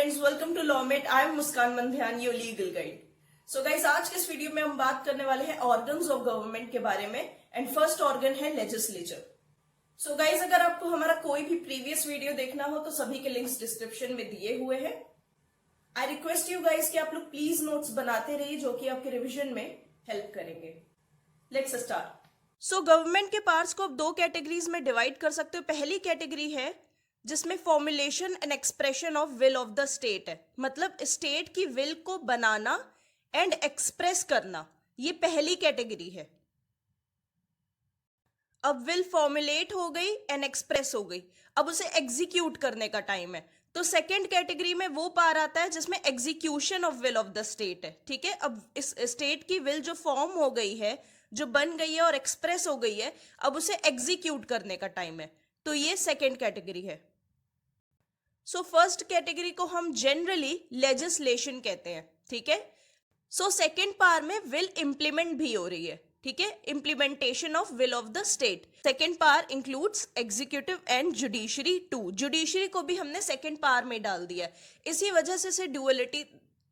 Friends, welcome to Lawmate. I am Muskan Mandhyan, your legal guide. So guys, आज के इस video में हम बात करने वाले हैं ऑर्गन्स ऑफ गवर्नमेंट के बारे में। एंड फर्स्ट ऑर्गन है लेजिस्लेचर। सो गाइस, अगर आपको हमारा कोई भी प्रीवियस वीडियो देखना हो तो सभी के लिंक्स डिस्क्रिप्शन में दिए हुए हैं। आई रिक्वेस्ट यू गाइस कि आप लोग प्लीज नोट्स बनाते रहिए, जो कि आपके रिविजन में हेल्प करेंगे। Let's start. सो गवर्नमेंट के पार्ट्स को आप दो कैटेगरीज में डिवाइड कर सकते हो। पहली कैटेगरी है जिसमें formulation and expression of will of the state है, मतलब स्टेट की विल को बनाना एंड एक्सप्रेस करना, ये पहली कैटेगरी है। अब विल फॉर्मुलेट हो गई एंड एक्सप्रेस हो गई, अब उसे एग्जीक्यूट करने का टाइम है। तो सेकेंड कैटेगरी में वो पार्ट आता है जिसमें execution of will of the state है। ठीक है, अब इस स्टेट की विल जो फॉर्म हो गई है, जो बन गई है और एक्सप्रेस हो गई है, अब उसे एग्जीक्यूट करने का टाइम है। तो ये सेकेंड कैटेगरी है। सो फर्स्ट कैटेगरी को हम जनरली लेजिस्लेशन कहते हैं। ठीक है, सो सेकेंड पार्ट में विल इंप्लीमेंट भी हो रही है। ठीक है, implementation of will of the state. Second part includes executive and judiciary too. Judiciary को भी हमने सेकेंड पार्ट में डाल दिया है। इसी वजह से इसे ड्यूअलिटी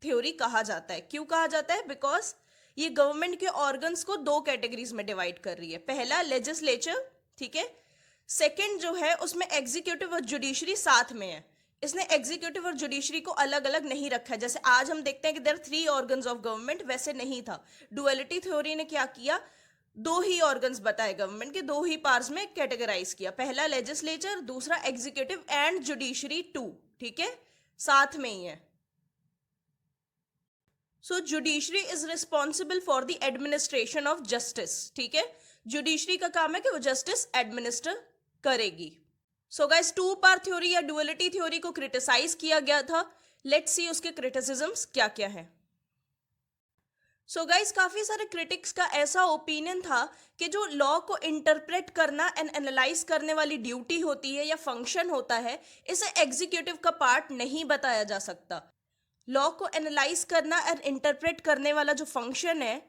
थ्योरी कहा जाता है। क्यों कहा जाता है? बिकॉज ये गवर्नमेंट के ऑर्गन्स को दो कैटेगरीज में डिवाइड कर रही है। पहला लेजिस्लेचर, ठीक है, सेकेंड जो है उसमें एग्जीक्यूटिव और जुडिशरी साथ में है। इसने एग्जीक्यूटिव और जुडिशरी को अलग अलग नहीं रखा है। जैसे आज हम देखते हैं कि there are 3 organs of government, वैसे नहीं था। डुअलिटी थ्योरी ने क्या किया, दो ही ऑर्गन्स बताए गवर्नमेंट के, दो ही पार्ट्स में कैटेगराइज किया। पहला लेजिस्लेचर, दूसरा एग्जीक्यूटिव एंड जुडिशरी टू। ठीक है, साथ में ही है। So judiciary is responsible for the administration of justice. ठीक है, जुडिशरी का काम है कि वो जस्टिस एडमिनिस्टर करेगी। So guys, two part theory या डुअलिटी थ्योरी को क्रिटिसाइज किया गया था। लेट्स सी उसके क्रिटिसिज्म्स क्या क्या है। सो गाइस, काफी सारे क्रिटिक्स का ऐसा ओपिनियन था कि जो लॉ को इंटरप्रेट करना एंड एनालाइज करने वाली ड्यूटी होती है या फंक्शन होता है, इसे एग्जीक्यूटिव का पार्ट नहीं बताया जा सकता। लॉ को एनालाइज करना एंड इंटरप्रेट करने वाला जो फंक्शन है,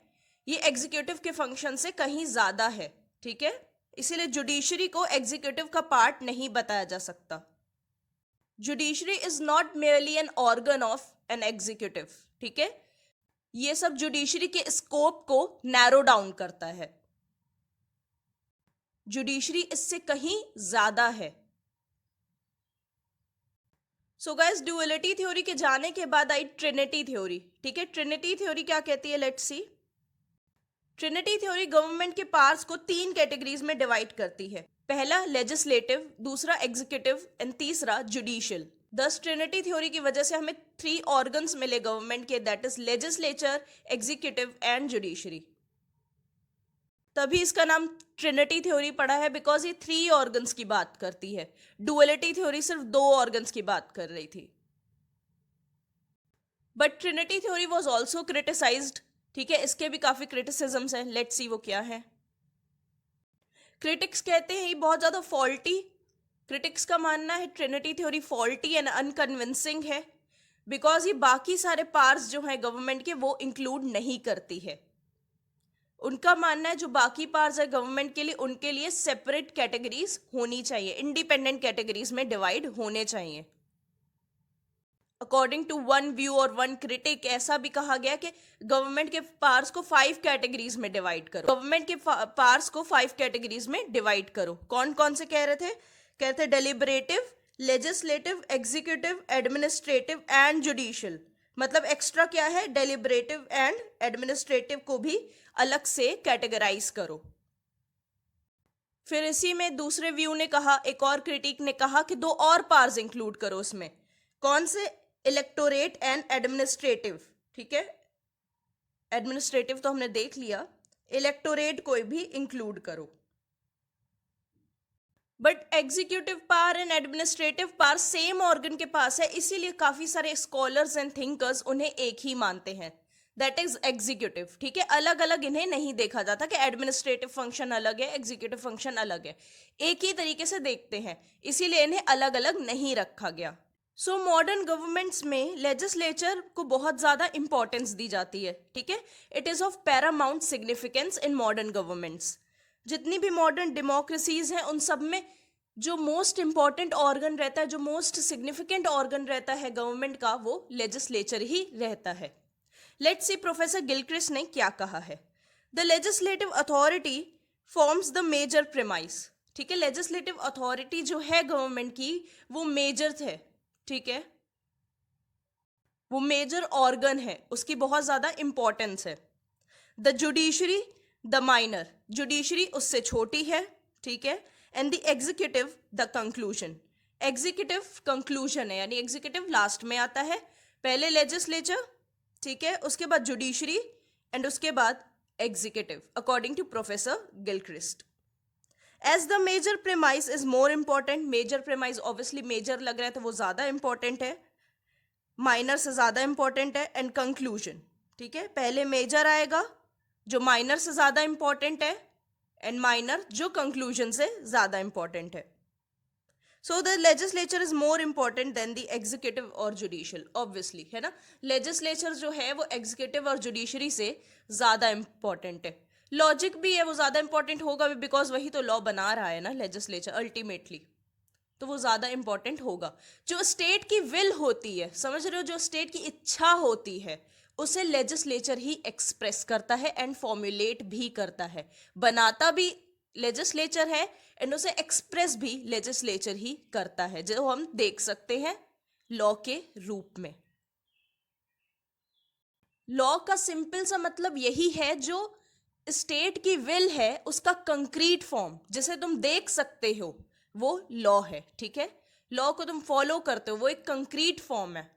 ये एग्जीक्यूटिव के फंक्शन से कहीं ज्यादा है। ठीक है, इसीलिए जुडिशरी को एग्जीक्यूटिव का पार्ट नहीं बताया जा सकता। Judiciary is not merely an organ of an executive. ठीक है, ये सब जुडिशरी के स्कोप को नैरो डाउन करता है। जुडिशरी इससे कहीं ज्यादा है। सो गाइस, ड्यूअलिटी थ्योरी के जाने के बाद आई ट्रिनिटी थ्योरी। ठीक है, ट्रिनिटी थ्योरी क्या कहती है? Let's see. Trinity theory government के पार्ट्स को 3 कैटेगरीज में डिवाइड करती है। पहला लेजिस्लेटिव, दूसरा एग्जीक्यूटिव एंड तीसरा जुडिशियल। दस ट्रिनिटी थ्योरी की वजह से हमें 3 ऑर्गन्स मिले गवर्नमेंट के, that is legislature, executive and judiciary. तभी इसका नाम ट्रिनिटी थ्योरी पड़ा है, बिकॉज ये 3 ऑर्गन्स की बात करती है। डुअलिटी थ्योरी सिर्फ 2 ऑर्गन्स की बात कर रही थी। But Trinity theory was also criticised. ठीक है, इसके भी काफी क्रिटिसिज्म्स हैं। लेट्स सी वो क्या है। क्रिटिक्स कहते हैं ये बहुत ज्यादा फॉल्टी। क्रिटिक्स का मानना है Trinity theory faulty and unconvincing है, बिकॉज ये बाकी सारे पार्ट्स जो हैं गवर्नमेंट के वो इंक्लूड नहीं करती है। उनका मानना है जो बाकी पार्ट्स है गवर्नमेंट के लिए, उनके लिए सेपरेट कैटेगरीज होनी चाहिए, इंडिपेंडेंट कैटेगरीज में डिवाइड होने चाहिए। अकॉर्डिंग टू वन व्यू और वन क्रिटिक, ऐसा भी कहा गया कि गवर्नमेंट के पार्ट्स को 5 कैटेगरीज में डिवाइड करो। गवर्नमेंट के पार्ट्स को 5 कैटेगरीज में डिवाइड करो। कौन कौन से कह रहे थे? कहते deliberative, legislative, executive, administrative and judicial. मतलब एक्स्ट्रा क्या है? डेलिबरेटिव एंड एडमिनिस्ट्रेटिव को भी अलग से कैटेगराइज करो। फिर इसी में दूसरे व्यू ने कहा, एक और क्रिटिक ने कहा कि 2 और पार्ट्स इंक्लूड करो उसमें। कौन से? Electorate and administrative. ठीक है, एडमिनिस्ट्रेटिव तो हमने देख लिया, इलेक्टोरेट को भी इंक्लूड करो। But executive power and administrative power same organ के पास है, इसीलिए काफी सारे स्कॉलर्स एंड थिंकर्स उन्हें एक ही मानते हैं, दैट इज एग्जीक्यूटिव। ठीक है, अलग अलग इन्हें नहीं देखा जाता कि एडमिनिस्ट्रेटिव फंक्शन अलग है, एग्जीक्यूटिव फंक्शन अलग है। एक ही तरीके से देखते हैं, इसीलिए इन्हें अलग अलग नहीं रखा गया। सो मॉडर्न गवर्नमेंट्स में लेजिस्लेचर को बहुत ज़्यादा इंपॉर्टेंस दी जाती है। ठीक है, it is of Paramount significance in modern governments. जितनी भी मॉडर्न डेमोक्रेसीज हैं उन सब में जो मोस्ट इंपॉर्टेंट ऑर्गन रहता है, जो मोस्ट सिग्निफिकेंट ऑर्गन रहता है गवर्नमेंट का, वो लेजिस्लेचर ही रहता है। लेट्स सी प्रोफेसर गिलक्रिस्ट ने क्या कहा है। The legislative authority forms the major premise. ठीक है, लेजिस्लेटिव अथॉरिटी जो है गवर्नमेंट की वो मेजर है, ठीक है, वो मेजर ऑर्गन है, उसकी बहुत ज्यादा इंपॉर्टेंस है। The judiciary the minor, judiciary उससे छोटी है, ठीक है, and the executive the conclusion, executive conclusion है, यानी एग्जीक्यूटिव लास्ट में आता है, पहले लेजिस्लेचर, ठीक है, उसके बाद जुडिशरी एंड उसके बाद executive, according to professor Gilchrist. As the major premise is more important, major premise obviously major लग रहा है तो वो ज्यादा इंपॉर्टेंट है, माइनर से ज्यादा इंपॉर्टेंट है, एंड कंक्लूजन, ठीक है, पहले मेजर आएगा जो माइनर से ज्यादा इंपॉर्टेंट है, एंड माइनर जो कंक्लूजन से ज्यादा इंपॉर्टेंट है। So the legislature is more important than the executive और जुडिशियल, ऑब्वियसली, है ना, लेजिस्लेचर जो है वो एग्जीक्यूटिव और जुडिशरी से ज्यादा इंपॉर्टेंट है। लॉजिक भी है, वो ज्यादा इंपॉर्टेंट होगा भी, बिकॉज वही तो लॉ बना रहा है ना लेजिस्लेचर अल्टीमेटली, तो वो ज्यादा इंपॉर्टेंट होगा। जो स्टेट की विल होती है, समझ रहे हो, जो स्टेट की इच्छा होती है उसे लेजिस्लेचर ही एक्सप्रेस करता है एंड फॉर्मुलेट भी करता है, बनाता भी लेजिस्लेचर है एंड उसे एक्सप्रेस भी लेजिस्लेचर ही करता है, जो हम देख सकते हैं लॉ के रूप में। लॉ का सिंपल सा मतलब यही है, जो स्टेट की विल है उसका कंक्रीट फॉर्म जिसे तुम देख सकते हो वो लॉ है, ठीक है, लॉ को तुम फॉलो करते हो, वो एक कंक्रीट फॉर्म है।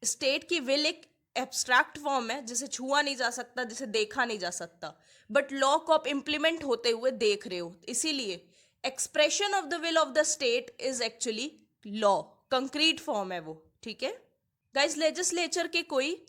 स्टेट की विल एक एब्स्ट्रैक्ट फॉर्म है जिसे छुआ नहीं जा सकता, जिसे देखा नहीं जा सकता, बट लॉ को आप इंप्लीमेंट होते हुए देख रहे हो, इसीलिए expression of the will of the state is actually law, concrete form है वो, ठीक है। गाइस, लेजिस्लेचर के कोई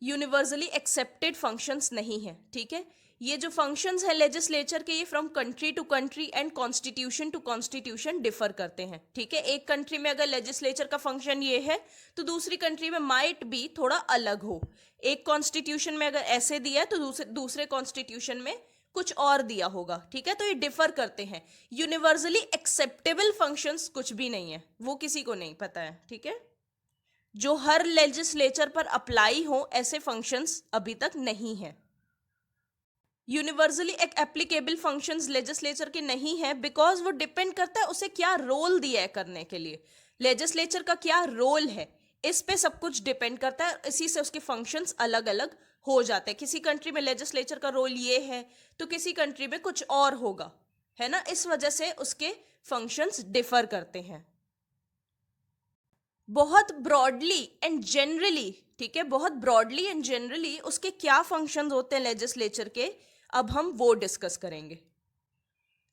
यूनिवर्सली एक्सेप्टेड फंक्शंस नहीं है, ठीक है, ये जो फंक्शंस है लेजिस्लेचर के, ये from country to country and constitution to constitution differ करते हैं, ठीक है। एक कंट्री में अगर लेजिस्लेचर का फंक्शन ये है तो दूसरी कंट्री में माइट भी थोड़ा अलग हो, एक कॉन्स्टिट्यूशन में अगर ऐसे दिया है तो दूसरे कॉन्स्टिट्यूशन में कुछ और दिया होगा, ठीक है, तो ये डिफर करते हैं। यूनिवर्सली एक्सेप्टेबल फंक्शंस कुछ भी नहीं है, वो किसी को नहीं पता है, ठीक है, जो हर लेजिस्लेचर पर अप्लाई हो ऐसे फंक्शंस अभी तक नहीं है। यूनिवर्सली एक एप्लीकेबल फंक्शंस लेजिस्लेचर के नहीं है, बिकॉज वो डिपेंड करता है उसे क्या रोल दिया है करने के लिए, लेजिस्लेचर का क्या रोल है, इस पे सब कुछ डिपेंड करता है, इसी से उसके फंक्शंस अलग अलग हो जाते हैं। किसी कंट्री में लेजिस्लेचर का रोल ये है तो किसी कंट्री में कुछ और होगा, है ना, इस वजह से उसके फंक्शंस डिफर करते हैं। बहुत ब्रॉडली एंड जनरली, ठीक है, बहुत ब्रॉडली एंड जनरली उसके क्या फंक्शंस होते हैं लेजिस्लेचर के, अब हम वो डिस्कस करेंगे।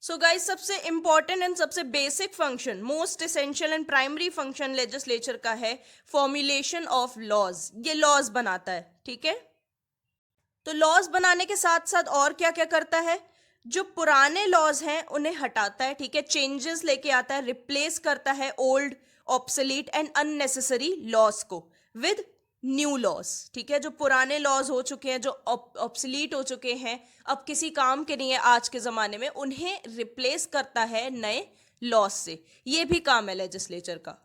सो गाइस, सबसे इंपॉर्टेंट एंड सबसे basic function, most essential and primary function legislature का है फॉर्मुलेशन ऑफ लॉज, ये लॉज बनाता है, ठीक है। तो लॉज बनाने के साथ साथ और क्या क्या करता है, जो पुराने लॉज हैं उन्हें हटाता है, ठीक है, चेंजेस लेके आता है, रिप्लेस करता है old obsolete and unnecessary laws को विद न्यू लॉज, ठीक है, जो पुराने लॉज हो चुके हैं, जो ऑब्सोलीट हो चुके हैं, अब किसी काम के नहीं है आज के जमाने में, उन्हें रिप्लेस करता है नए लॉज से, ये भी काम है लेजिस्लेचर का।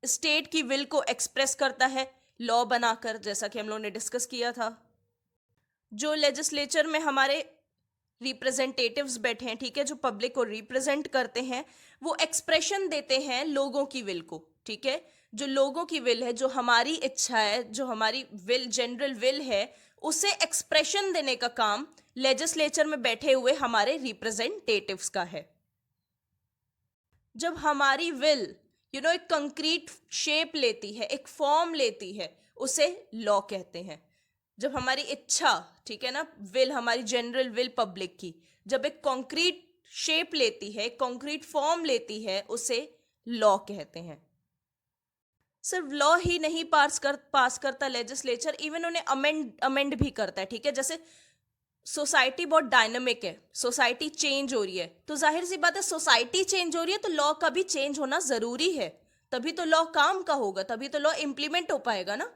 स्टेट की विल को एक्सप्रेस करता है लॉ बनाकर, जैसा कि हम लोगों ने डिस्कस किया था। जो लेजिस्लेचर में हमारे रिप्रेजेंटेटिव्स बैठे हैं, ठीक है, जो पब्लिक को रिप्रेजेंट करते हैं, वो एक्सप्रेशन देते हैं लोगों की विल को, ठीक है, जो लोगों की विल है, जो हमारी इच्छा है, जो हमारी विल, जनरल विल है, उसे एक्सप्रेशन देने का काम लेजिस्लेचर में बैठे हुए हमारे रिप्रेजेंटेटिव्स का है। जब हमारी विल एक कंक्रीट शेप लेती है, एक फॉर्म लेती है, उसे लॉ कहते हैं। जब हमारी इच्छा, ठीक है ना, विल, हमारी जनरल विल पब्लिक की, जब एक कॉन्क्रीट शेप लेती है, एक कॉन्क्रीट फॉर्म लेती है, उसे लॉ कहते हैं। सिर्फ लॉ ही नहीं पास करता लेजिस्लेचर, इवन उन्हें अमेंड भी करता है, ठीक है। जैसे सोसाइटी बहुत डायनामिक है, सोसाइटी चेंज हो रही है, तो जाहिर सी बात है सोसाइटी चेंज हो रही है तो लॉ का भी चेंज होना जरूरी है, तभी तो लॉ काम का होगा, तभी तो लॉ इंप्लीमेंट हो पाएगा ना।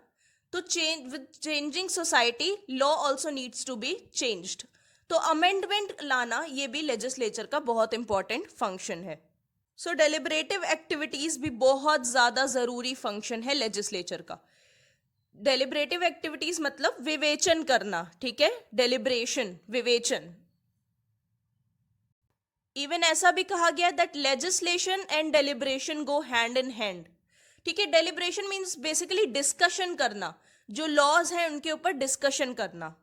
तो with changing society law also needs to be changed. तो अमेंडमेंट लाना ये भी लेजिस्लेचर का बहुत इंपॉर्टेंट फंक्शन है। सो डेलिब्रेटिव एक्टिविटीज भी बहुत ज्यादा जरूरी फंक्शन है लेजिस्लेचर का। डेलिब्रेटिव एक्टिविटीज मतलब विवेचन करना, ठीक है, डेलिब्रेशन, विवेचन। इवन ऐसा भी कहा गया that legislation and deliberation go hand in hand, ठीक है। डेलिब्रेशन मीन्स बेसिकली डिस्कशन करना, जो लॉज हैं उनके ऊपर डिस्कशन करना।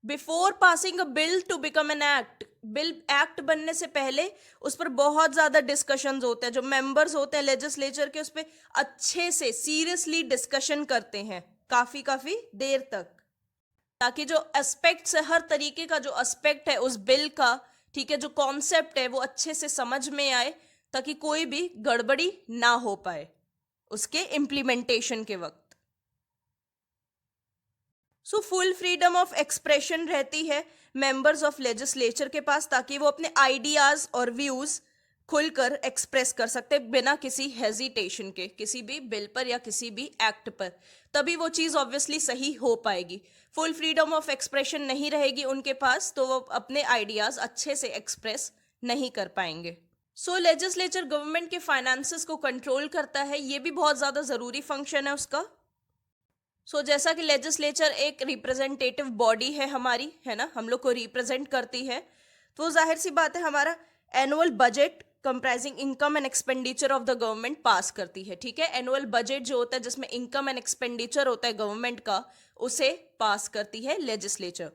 Before passing a bill to become an act, bill act बनने से पहले उस पर बहुत ज्यादा डिस्कशंस होते हैं, जो मेंबर्स होते हैं लेजिस्लेचर के उस पर अच्छे से सीरियसली डिस्कशन करते हैं काफी काफी देर तक, ताकि जो एस्पेक्ट्स है, हर तरीके का जो एस्पेक्ट है उस बिल का, ठीक है, जो कॉन्सेप्ट है वो अच्छे से समझ में आए, ताकि कोई भी गड़बड़ी ना हो पाए उसके इम्प्लीमेंटेशन के वक्त। So full freedom of expression रहती है मेंबर्स ऑफ लेजिस्लेचर के पास, ताकि वो अपने आइडियाज और व्यूज खुलकर एक्सप्रेस कर सकते बिना किसी हेजिटेशन के, किसी भी बिल पर या किसी भी एक्ट पर। तभी वो चीज ऑब्वियसली सही हो पाएगी। फुल फ्रीडम ऑफ एक्सप्रेशन नहीं रहेगी उनके पास तो वो अपने आइडियाज अच्छे से एक्सप्रेस नहीं कर पाएंगे। सो लेजिस्लेचर गवर्नमेंट के फाइनेंसेस को कंट्रोल करता है, ये भी बहुत ज्यादा जरूरी फंक्शन है उसका। सो जैसा कि लेजिस्लेचर एक रिप्रेजेंटेटिव बॉडी है हमारी, है ना, हम लोग को रिप्रेजेंट करती है, तो जाहिर सी बात है हमारा annual budget comprising income and expenditure of the government pass करती है, ठीक है। एनुअल बजट जो होता है जिसमें इनकम एंड एक्सपेंडिचर होता है गवर्नमेंट का, उसे पास करती है लेजिस्लेचर।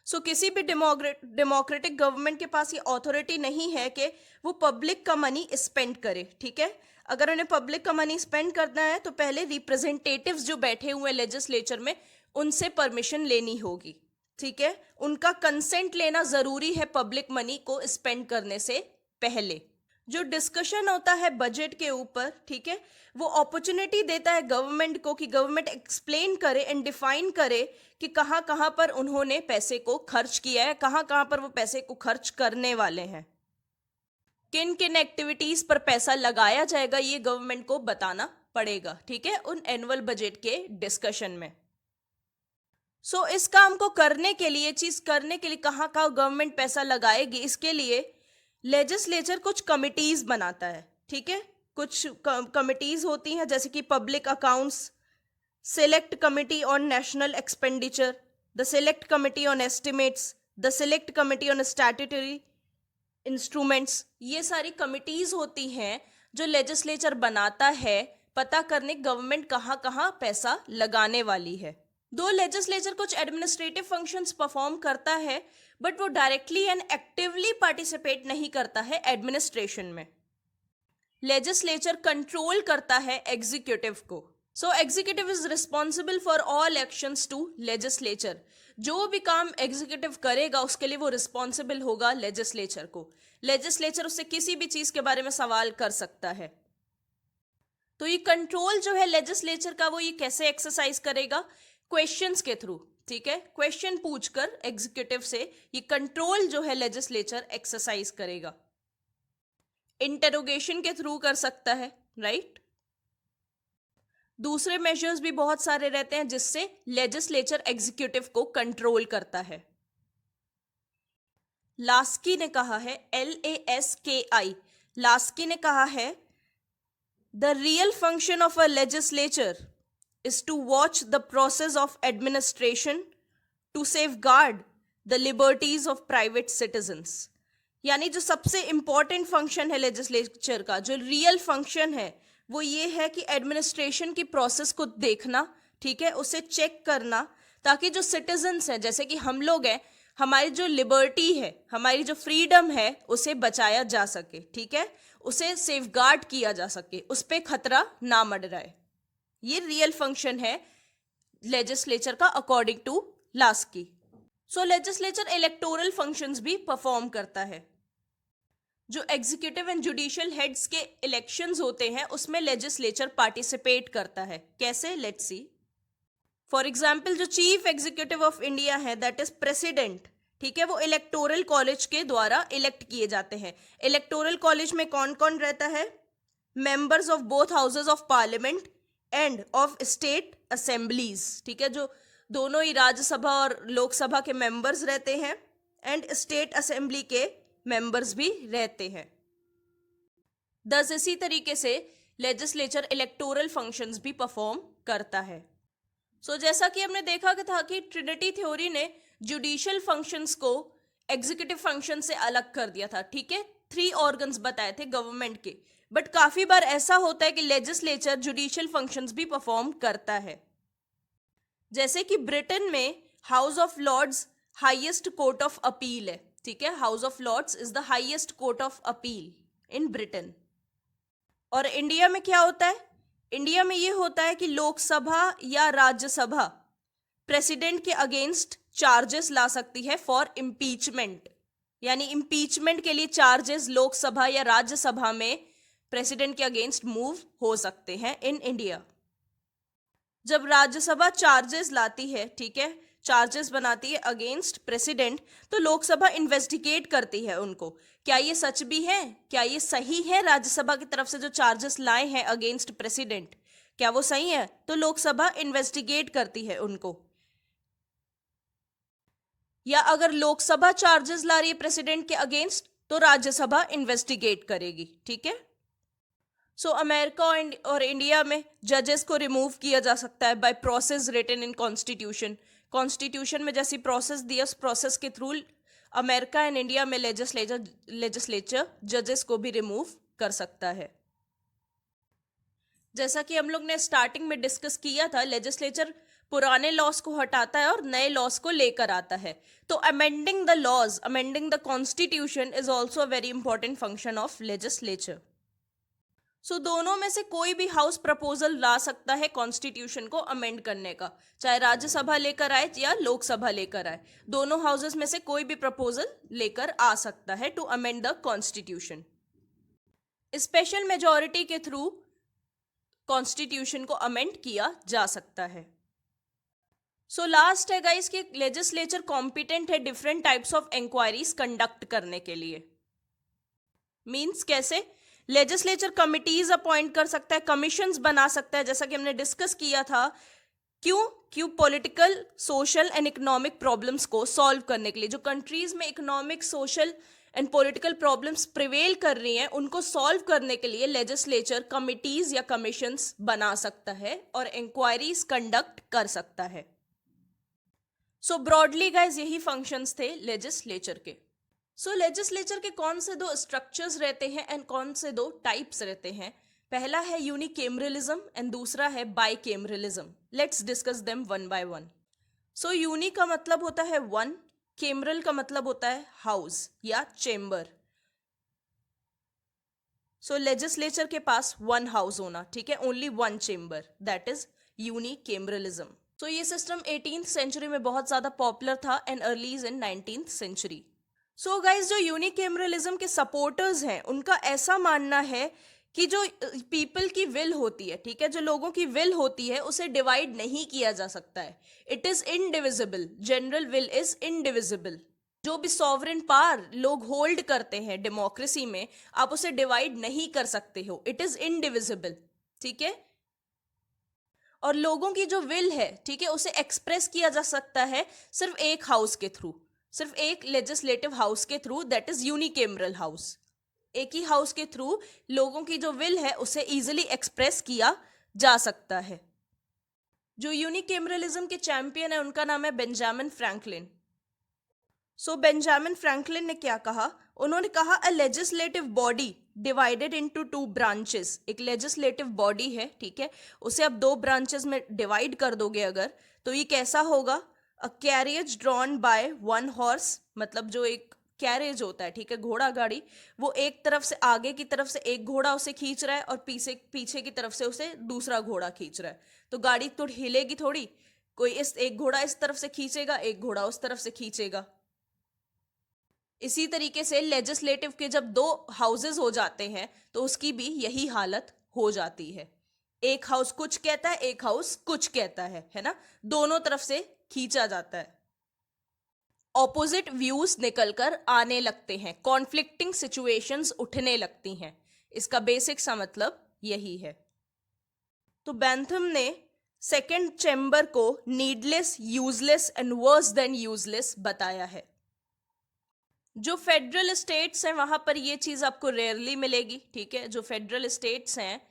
सो किसी भी डेमोक्रेटिक गवर्नमेंट के पास ये अथॉरिटी नहीं है कि वो पब्लिक का मनी स्पेंड करे, ठीक है। अगर उन्हें पब्लिक का मनी स्पेंड करना है तो पहले रिप्रेजेंटेटिव्स जो बैठे हुए हैं लेजिस्लेचर में उनसे परमिशन लेनी होगी, ठीक है। उनका कंसेंट लेना जरूरी है पब्लिक मनी को स्पेंड करने से पहले। जो डिस्कशन होता है बजट के ऊपर, ठीक है, वो अपॉर्चुनिटी देता है गवर्नमेंट को कि गवर्नमेंट एक्सप्लेन करे एंड डिफाइन करे कि कहाँ कहाँ पर उन्होंने पैसे को खर्च किया है, कहाँ कहाँ पर वो पैसे को खर्च करने वाले हैं, किन किन एक्टिविटीज पर पैसा लगाया जाएगा, ये गवर्नमेंट को बताना पड़ेगा, ठीक है, उन एनुअल बजट के डिस्कशन में। सो इस काम को करने के लिए, चीज करने के लिए कहाँ कहाँ गवर्नमेंट पैसा लगाएगी, इसके लिए लेजिस्लेचर कुछ कमिटीज बनाता है, ठीक है। कुछ कमिटीज होती हैं जैसे कि public accounts, select committee on national expenditure, the select committee on estimates, the select committee on statutory instruments. ये सारी कमिटीज होती हैं जो लेजिस्लेचर बनाता है पता करने गवर्नमेंट कहाँ कहाँ पैसा लगाने वाली है। दो लेजिस्लेचर कुछ एडमिनिस्ट्रेटिव फंक्शंस परफॉर्म करता है, बट वो डायरेक्टली एंड एक्टिवली पार्टिसिपेट नहीं करता है एडमिनिस्ट्रेशन में। लेजिस्लेचर कंट्रोल करता है एग्जीक्यूटिव को। So executive is responsible for all actions to legislature. जो भी काम एग्जीक्यूटिव करेगा उसके लिए वो रिस्पॉन्सिबल होगा लेजिस्लेचर को। लेजिस्लेचर उससे किसी भी चीज के बारे में सवाल कर सकता है। तो ये कंट्रोल जो है लेजिस्लेचर का वो ये कैसे एक्सरसाइज करेगा? क्वेश्चंस के थ्रू, ठीक है। क्वेश्चन पूछकर एग्जीक्यूटिव से ये कंट्रोल जो है लेजिस्लेचर एक्सरसाइज करेगा। इंटेरोगेशन के थ्रू कर सकता है, राइट। दूसरे मेजर्स भी बहुत सारे रहते हैं जिससे लेजिस्लेचर एग्जीक्यूटिव को कंट्रोल करता है। लास्की ने कहा है, LASKI, लास्की ने कहा है, the real function of a legislature is to watch the process of administration to safeguard the liberties of private citizens। यानी जो सबसे इंपॉर्टेंट फंक्शन है लेजिस्लेचर का, जो रियल फंक्शन है वो ये है कि एडमिनिस्ट्रेशन की प्रोसेस को देखना, ठीक है, उसे चेक करना, ताकि जो सिटीजन्स हैं जैसे कि हम लोग हैं, हमारी जो लिबर्टी है, हमारी जो फ्रीडम है उसे बचाया जा सके, ठीक है, उसे सेफगार्ड किया जा सके, उस पर खतरा ना मंडराए। ये रियल फंक्शन है लेजिस्लेचर का according to Laski. So legislature electoral functions भी परफॉर्म करता है। जो एग्जीक्यूटिव एंड जुडिशियल हेड्स के इलेक्शंस होते हैं उसमें लेजिस्लेचर पार्टिसिपेट करता है। कैसे? Let's see. फॉर एग्जाम्पल जो चीफ एग्जीक्यूटिव ऑफ इंडिया है, दैट इज प्रेसिडेंट, ठीक है, वो इलेक्टोरल कॉलेज के द्वारा इलेक्ट किए जाते हैं। इलेक्टोरल कॉलेज में कौन कौन रहता है? Members of both houses of parliament end of state assemblies, ठीक है, जो दोनों ही राज्यसभा और लोकसभा के मेंबर्स रहते हैं एंड स्टेट असेंबली के मेंबर्स भी रहते हैं। दस इसी तरीके से लेजिस्लेचर इलेक्टोरल फंक्शंस भी परफॉर्म करता है। जैसा कि हमने देखा था कि ट्रिनिटी थ्योरी ने जुडिशियल फंक्शंस को एग्जीक्यूटिव फंक्शन से अलग कर दिया था, ठीक है। 3 ऑर्गन्स बताए थे गवर्नमेंट के, बट काफी बार ऐसा होता है कि लेजिस्लेचर जुडिशियल फंक्शंस भी परफॉर्म करता है। जैसे कि ब्रिटेन में House of Lords highest court of appeal है, ठीक है। House of Lords is the highest court of appeal in Britain. और इंडिया में क्या होता है? इंडिया में ये होता है कि लोकसभा या राज्यसभा प्रेसिडेंट के अगेंस्ट चार्जेस ला सकती है फॉर इम्पीचमेंट, यानी इम्पीचमेंट के लिए चार्जेस लोकसभा या राज्यसभा में प्रेसिडेंट के अगेंस्ट मूव हो सकते हैं इन इंडिया। जब राज्यसभा चार्जेस लाती है, ठीक है, चार्जेस बनाती है अगेंस्ट प्रेसिडेंट, तो लोकसभा इन्वेस्टिगेट करती है उनको, क्या ये सच भी है, क्या ये सही है, राज्यसभा की तरफ से जो चार्जेस लाए हैं अगेंस्ट प्रेसिडेंट क्या वो सही है, तो लोकसभा इन्वेस्टिगेट करती है उनको। या अगर लोकसभा चार्जेस ला रही है प्रेसिडेंट के अगेंस्ट तो राज्यसभा इन्वेस्टिगेट करेगी, ठीक है। अमेरिका और इंडिया में जजेस को रिमूव किया जा सकता है by process written in constitution. Constitution में जैसी प्रोसेस दी उस प्रोसेस के थ्रू अमेरिका एंड इंडिया में लेजिस्लेचर जजेस को भी रिमूव कर सकता है। जैसा कि हम लोग ने स्टार्टिंग में डिस्कस किया था, लेजिस्लेचर पुराने लॉस को हटाता है और नए लॉस को लेकर आता है। तो amending the laws, amending the constitution is also a very important function of legislature. दोनों में से कोई भी हाउस प्रपोजल ला सकता है कॉन्स्टिट्यूशन को अमेंड करने का, चाहे राज्यसभा लेकर आए या लोकसभा लेकर आए, दोनों हाउसेस में से कोई भी प्रपोजल लेकर आ सकता है to amend the constitution. Special majority के थ्रू कॉन्स्टिट्यूशन को अमेंड किया जा सकता है। लास्ट है गाइस कि लेजिस्लेचर कॉम्पिटेंट है different types of inquiries conduct करने के लिए। मींस कैसे? लेजिस्लेचर कमिटीज अपॉइंट कर सकता है, कमीशंस बना सकता है, जैसा कि हमने डिस्कस किया था। क्यों political, social and economic problems को सॉल्व करने के लिए, जो कंट्रीज में economic, social and political problems prevail कर रही हैं उनको सॉल्व करने के लिए लेजिस्लेचर कमिटीज या कमीशंस बना सकता है और इंक्वायरीज कंडक्ट कर सकता है। ब्रॉडली गाइज यही फंक्शंस थे लेजिस्लेचर के। लेजिस्लेचर के कौन से 2 स्ट्रक्चर्स रहते हैं एंड कौन से 2 टाइप्स रहते हैं? पहला है यूनिकेमरलिज्म एंड दूसरा है bicameralism. Let's discuss them one by one. Uni का मतलब होता है वन, केमरल का मतलब होता है हाउस या चेम्बर। लेजिस्लेचर के पास 1 हाउस होना, ठीक है, only 1 chamber, that is unicameralism. ये सिस्टम 18th सेंचुरी में बहुत ज्यादा पॉपुलर था and earlies in 19th century. Guys जो यूनिकेमरलिज्म के सपोर्टर्स हैं उनका ऐसा मानना है कि जो पीपल की विल होती है, ठीक है, जो लोगों की विल होती है उसे डिवाइड नहीं किया जा सकता है। It is indivisible, general will is indivisible. जो भी सॉवरेन पावर लोग होल्ड करते हैं डेमोक्रेसी में, आप उसे डिवाइड नहीं कर सकते हो, इट इज इनडिविजिबल, ठीक है। और लोगों की जो विल है, ठीक है, उसे एक्सप्रेस किया जा सकता है सिर्फ एक हाउस के थ्रू, सिर्फ एक लेजिस्लेटिव हाउस के थ्रू, दैट इज यूनिकेमरल हाउस। एक ही हाउस के थ्रू लोगों की जो विल है उसे इजीली एक्सप्रेस किया जा सकता है। जो यूनिकेमरलिज्म के चैंपियन है उनका नाम है बेंजामिन फ्रैंकलिन। बेंजामिन फ्रैंकलिन ने क्या कहा? उन्होंने कहा a legislative body divided into 2 branches. एक लेजिस्लेटिव बॉडी है, ठीक है, उसे आप 2 ब्रांचेस में डिवाइड कर दोगे अगर, तो ये कैसा होगा? अ कैरियज ड्रॉन बाय 1 हॉर्स, मतलब जो एक कैरेज होता है, ठीक है, घोड़ा गाड़ी, वो एक तरफ से, आगे की तरफ से एक घोड़ा उसे खींच रहा है और पीछे की तरफ से उसे दूसरा घोड़ा खींच रहा है, तो गाड़ी तो हिलेगी थोड़ी, कोई एक घोड़ा इस तरफ से खींचेगा, एक घोड़ा उस तरफ से खींचेगा। इसी तरीके से लेजिस्लेटिव के जब 2 हाउसेस हो जाते हैं तो उसकी भी यही हालत हो जाती है। एक हाउस कुछ कहता है, एक हाउस कुछ कहता है ना, दोनों तरफ से खींचा जाता है। ऑपोजिट व्यूज निकलकर आने लगते हैं, कॉन्फ्लिक्टिंग सिचुएशंस उठने लगती हैं, इसका बेसिक सा मतलब यही है। तो बेंथम ने सेकेंड चैम्बर को needless, useless and worse than useless बताया है। जो फेडरल स्टेट्स हैं वहां पर ये चीज आपको रेयरली मिलेगी, ठीक है। जो फेडरल स्टेट्स हैं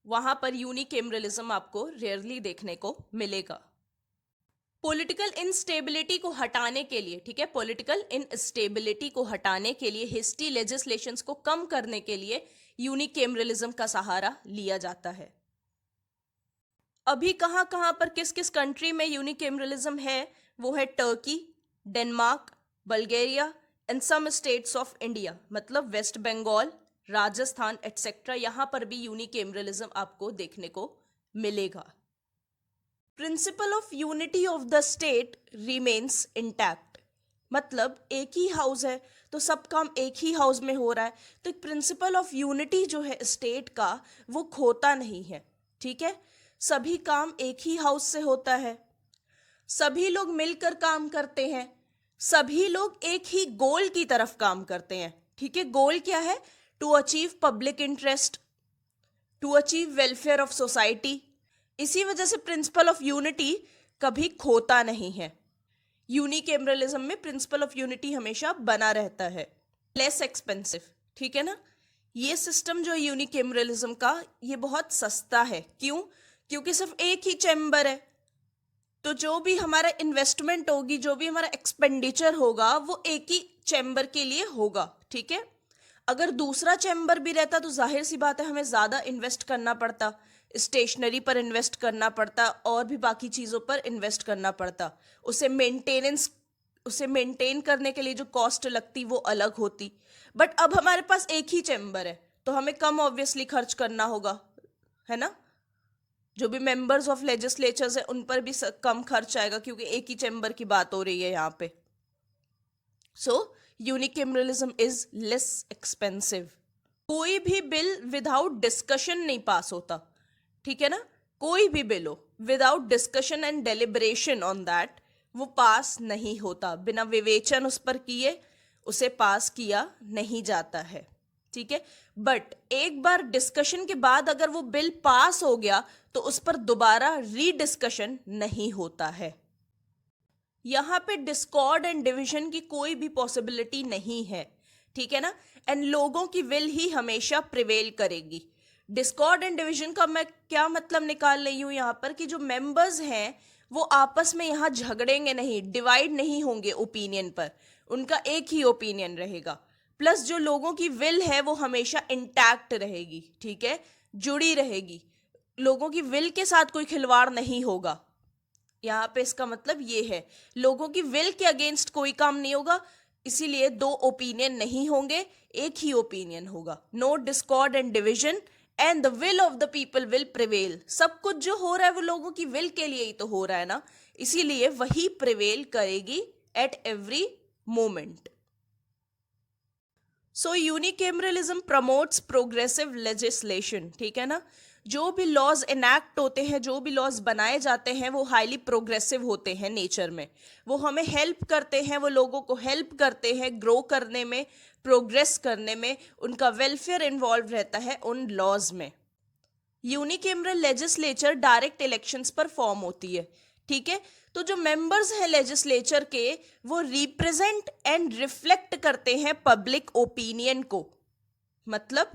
वहां पर यूनिकेमरलिज्म आपको रेयरली देखने को मिलेगा। पॉलिटिकल इंस्टेबिलिटी को हटाने के लिए, ठीक है, पॉलिटिकल इंस्टेबिलिटी को हटाने के लिए, हिस्ट्री लेजिस्लेशंस को कम करने के लिए यूनिकेमरलिज्म का सहारा लिया जाता है। अभी कहां कहां पर किस किस कंट्री में यूनिकेमरलिज्म है, वो है Turkey, Denmark, Bulgaria and some states of India, मतलब वेस्ट बंगाल, राजस्थान एटसेट्रा। यहां पर भी यूनिकेमरलिज्म आपको देखने को मिलेगा। Principle of unity of the state remains intact, मतलब एक ही हाउस है तो सब काम एक ही हाउस में हो रहा है, तो एक प्रिंसिपल ऑफ यूनिटी जो है स्टेट का वो खोता नहीं है, ठीक है। सभी काम एक ही हाउस से होता है, सभी लोग मिलकर काम करते हैं, सभी लोग एक ही गोल की तरफ काम करते हैं, ठीक है। गोल क्या है? To achieve public interest, to achieve welfare of society. इसी वजह से प्रिंसिपल ऑफ यूनिटी कभी खोता नहीं है। यूनिकेमरलिज्म में प्रिंसिपल ऑफ यूनिटी हमेशा बना रहता है। लेस एक्सपेंसिव, ठीक है ना। ये सिस्टम जो यूनिकेमरलिज्म का, ये बहुत सस्ता है। क्यों? क्योंकि सिर्फ एक ही चैम्बर है, तो जो भी हमारा इन्वेस्टमेंट होगी, जो भी हमारा एक्सपेंडिचर होगा, वो एक ही चैम्बर के लिए होगा, ठीक है। अगर दूसरा चैम्बर भी रहता तो जाहिर सी बात है हमें ज़्यादा इन्वेस्ट करना पड़ता, स्टेशनरी पर इन्वेस्ट करना पड़ता और भी बाकी चीज़ों पर इन्वेस्ट करना पड़ता। उसे मेंटेन करने के लिए जो कॉस्ट लगती वो अलग होती। बट अब हमारे पास एक ही चैम्बर है तो हमें कम ऑब्वियसली खर्च करना होगा, है ना। जो भी मेंबर्स ऑफ लेजिस्लेचर्स है उन पर भी कम खर्च आएगा क्योंकि एक ही चैम्बर की बात हो रही है यहाँ पे। सो यूनिकेमरलिज्म इज लेस एक्सपेंसिव। कोई भी बिल विदाउट डिस्कशन नहीं पास होता, ठीक है ना। कोई भी बिल हो without discussion and deliberation on that वो पास नहीं होता। बिना विवेचन उस पर किए उसे पास किया नहीं जाता है, ठीक है। बट एक बार डिस्कशन के बाद अगर वो बिल पास हो गया तो उस पर दोबारा रीडिस्कशन नहीं होता है। यहां पे डिस्कॉर्ड एंड डिवीजन की कोई भी पॉसिबिलिटी नहीं है, ठीक है ना। एंड लोगों की विल ही हमेशा प्रिवेल करेगी। डिस्कॉर्ड एंड डिवीजन का मैं क्या मतलब निकाल रही हूं यहां पर, कि जो मेंबर्स हैं वो आपस में यहां झगड़ेंगे नहीं, डिवाइड नहीं होंगे ओपिनियन पर, उनका एक ही ओपिनियन रहेगा। प्लस जो लोगों की विल है वो हमेशा इंटैक्ट रहेगी, ठीक है, जुड़ी रहेगी। लोगों की विल के साथ कोई खिलवाड़ नहीं होगा। यहाँ पे इसका मतलब ये है लोगों की विल के अगेंस्ट कोई काम नहीं होगा, इसीलिए दो ओपिनियन नहीं होंगे, एक ही ओपिनियन होगा। No discord and division and the will of the people will prevail. सब कुछ जो हो रहा है वो लोगों की विल के लिए ही तो हो रहा है ना, इसीलिए वही प्रिवेल करेगी at every moment. So unicameralism promotes progressive legislation, ठीक है ना। जो भी लॉज इनैक्ट होते हैं, जो भी लॉज बनाए जाते हैं वो हाईली प्रोग्रेसिव होते हैं नेचर में। वो हमें हेल्प करते हैं, वो लोगों को हेल्प करते हैं ग्रो करने में, प्रोग्रेस करने में, उनका वेलफेयर इन्वॉल्व रहता है उन लॉज में। यूनिकेमरल लेजिस्लेचर डायरेक्ट इलेक्शंस पर फॉर्म होती है, ठीक है। तो जो मेंबर्स हैं लेजिस्लेचर के वो रिप्रेजेंट एंड रिफ्लेक्ट करते हैं पब्लिक ओपिनियन को, मतलब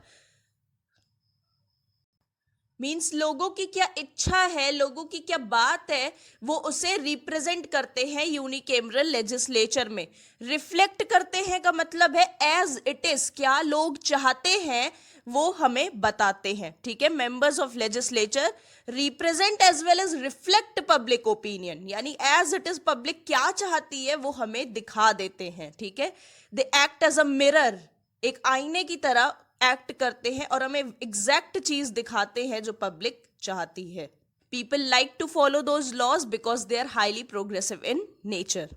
मीन्स लोगों की क्या इच्छा है, लोगों की क्या बात है, वो उसे रिप्रेजेंट करते हैं यूनिकेमरल लेजिस्लेचर में। रिफ्लेक्ट करते हैं का मतलब है एज इट इज, क्या लोग चाहते हैं वो हमें बताते हैं, ठीक है। Members of legislature represent as well as reflect public opinion, यानी एज इट इज पब्लिक क्या चाहती है वो हमें दिखा देते हैं, ठीक है। They act as a mirror, एक आईने की तरह एक्ट करते हैं और हमें एग्जैक्ट चीज दिखाते हैं जो पब्लिक चाहती है। People like to follow those laws because they are highly progressive in nature.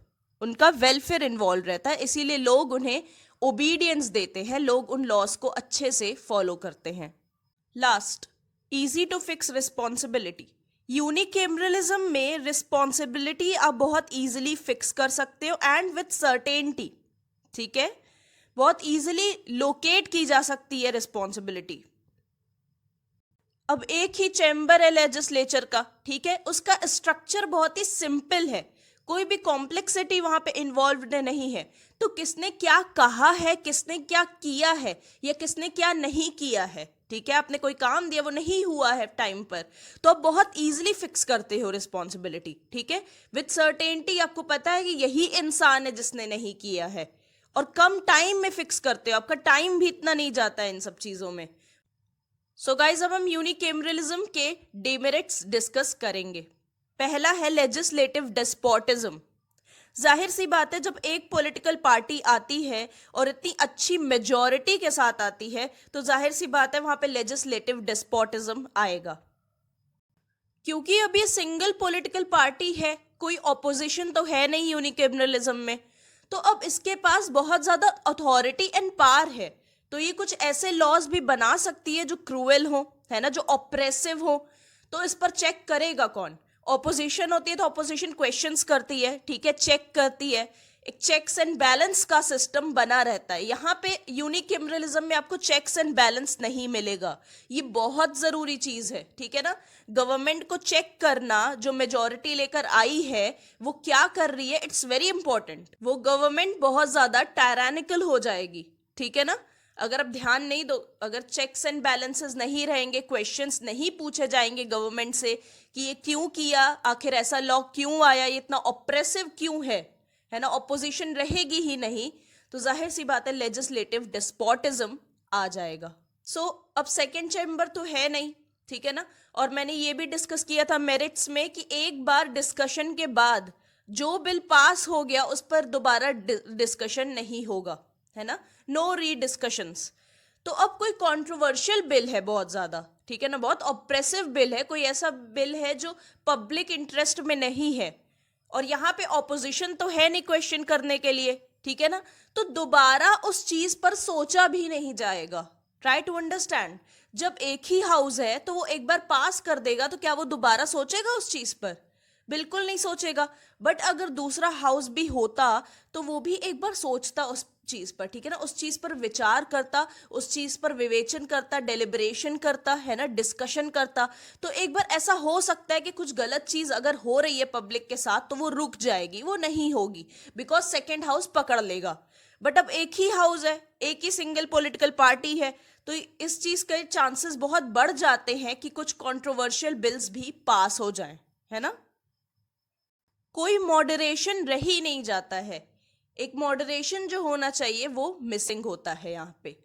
उनका वेलफेयर इन्वॉल्व रहता है, इसीलिए लोग उन्हें ओबीडियंस देते हैं, लोग उन लॉज को अच्छे से फॉलो करते हैं। Last, easy to fix responsibility. Unicameralism में रिस्पॉन्सिबिलिटी आप बहुत इजीली फिक्स कर सकते हो एंड विथ सर्टेनिटी, ठीक है। बहुत इजीली लोकेट की जा सकती है रिस्पॉन्सिबिलिटी। अब एक ही चैम्बर है लेजिस्लेचर का, ठीक है, उसका स्ट्रक्चर बहुत ही सिंपल है, कोई भी कॉम्प्लेक्सिटी वहां पे इन्वॉल्व्ड नहीं है। तो किसने क्या कहा है, किसने क्या किया है, या किसने क्या नहीं किया है, ठीक है, आपने कोई काम दिया वो नहीं हुआ है टाइम पर, तो आप बहुत इजीली फिक्स करते हो रिस्पॉन्सिबिलिटी, ठीक है, विद सर्टेनिटी आपको पता है कि यही इंसान है जिसने नहीं किया है, और कम टाइम में फिक्स करते हो, आपका टाइम भी इतना नहीं जाता है इन सब चीजों में। सो गाइज अब हम यूनिकेमरलिज्म के डिमेरिट्स डिस्कस करेंगे। पहला है लेजिस्लेटिव डेस्पोटिज्म। जाहिर सी बात है, जब एक पॉलिटिकल पार्टी आती है और इतनी अच्छी मेजॉरिटी के साथ आती है, तो जाहिर सी बात है वहां पे लेजिस्लेटिव डेस्पोटिज्म आएगा, क्योंकि अब ये सिंगल पॉलिटिकल पार्टी है, कोई ऑपोजिशन तो है नहीं यूनिकेमरलिज्म में, तो अब इसके पास बहुत ज्यादा अथॉरिटी एंड पावर है, तो ये कुछ ऐसे लॉज भी बना सकती है जो क्रूएल हो, है ना, जो ऑप्रेसिव हो। तो इस पर चेक करेगा कौन? ऑपोजिशन होती है तो ऑपोजिशन क्वेश्चंस करती है, ठीक है, चेक करती है, एक चेक्स एंड बैलेंस का सिस्टम बना रहता है। यहाँ पे यूनिकेमरलिज्म में आपको चेक्स एंड बैलेंस नहीं मिलेगा, ये बहुत जरूरी चीज है, ठीक है ना। गवर्नमेंट को चेक करना, जो मेजॉरिटी लेकर आई है वो क्या कर रही है, इट्स वेरी इंपॉर्टेंट। वो गवर्नमेंट बहुत ज्यादा टायरानिकल हो जाएगी, ठीक है ना, अगर आप ध्यान नहीं दो, अगर चेक्स एंड बैलेंसेस नहीं रहेंगे, क्वेश्चंस नहीं पूछे जाएंगे गवर्नमेंट से कि ये क्यों किया, आखिर ऐसा लॉ क्यों आया, ये इतना ऑप्रेसिव क्यों है ना, ऑपोजिशन रहेगी ही नहीं, तो जाहिर सी बात है लेजिस्लेटिव डेस्पोटिज्म आ जाएगा। सो अब सेकेंड चैम्बर तो है नहीं, ठीक है ना, और मैंने ये भी डिस्कस किया था मेरिट्स में कि एक बार डिस्कशन के बाद जो बिल पास हो गया उस पर दोबारा डिस्कशन नहीं होगा, है ना, नो रीडिस्कशंस। तो अब कोई कंट्रोवर्शियल बिल है बहुत ज्यादा, ठीक है ना, बहुत ऑप्रेसिव बिल है, कोई ऐसा बिल है जो पब्लिक इंटरेस्ट में नहीं है, और यहाँ पे ऑपोजिशन तो है नहीं क्वेश्चन करने के लिए, ठीक है ना, तो दोबारा उस चीज पर सोचा भी नहीं जाएगा। ट्राई टू अंडरस्टैंड, जब एक ही हाउस है तो वो एक बार पास कर देगा, तो क्या वो दोबारा सोचेगा उस चीज पर? बिल्कुल नहीं सोचेगा। बट अगर दूसरा हाउस भी होता तो वो भी एक बार सोचता उस चीज पर, ठीक है ना, उस चीज पर विचार करता, उस चीज पर विवेचन करता, डेलिब्रेशन करता, है ना, डिस्कशन करता। तो एक बार ऐसा हो सकता है कि कुछ गलत चीज अगर हो रही है पब्लिक के साथ तो वो रुक जाएगी, वो नहीं होगी, बिकॉज सेकेंड हाउस पकड़ लेगा। बट अब एक ही हाउस है, एक ही सिंगल पॉलिटिकल पार्टी है, तो इस चीज के चांसेस बहुत बढ़ जाते हैं कि कुछ कंट्रोवर्शियल बिल्स भी पास हो जाएं, है ना। कोई मॉडरेशन रह ही नहीं जाता है, एक मॉडरेशन जो होना चाहिए वो मिसिंग होता है यहाँ पे,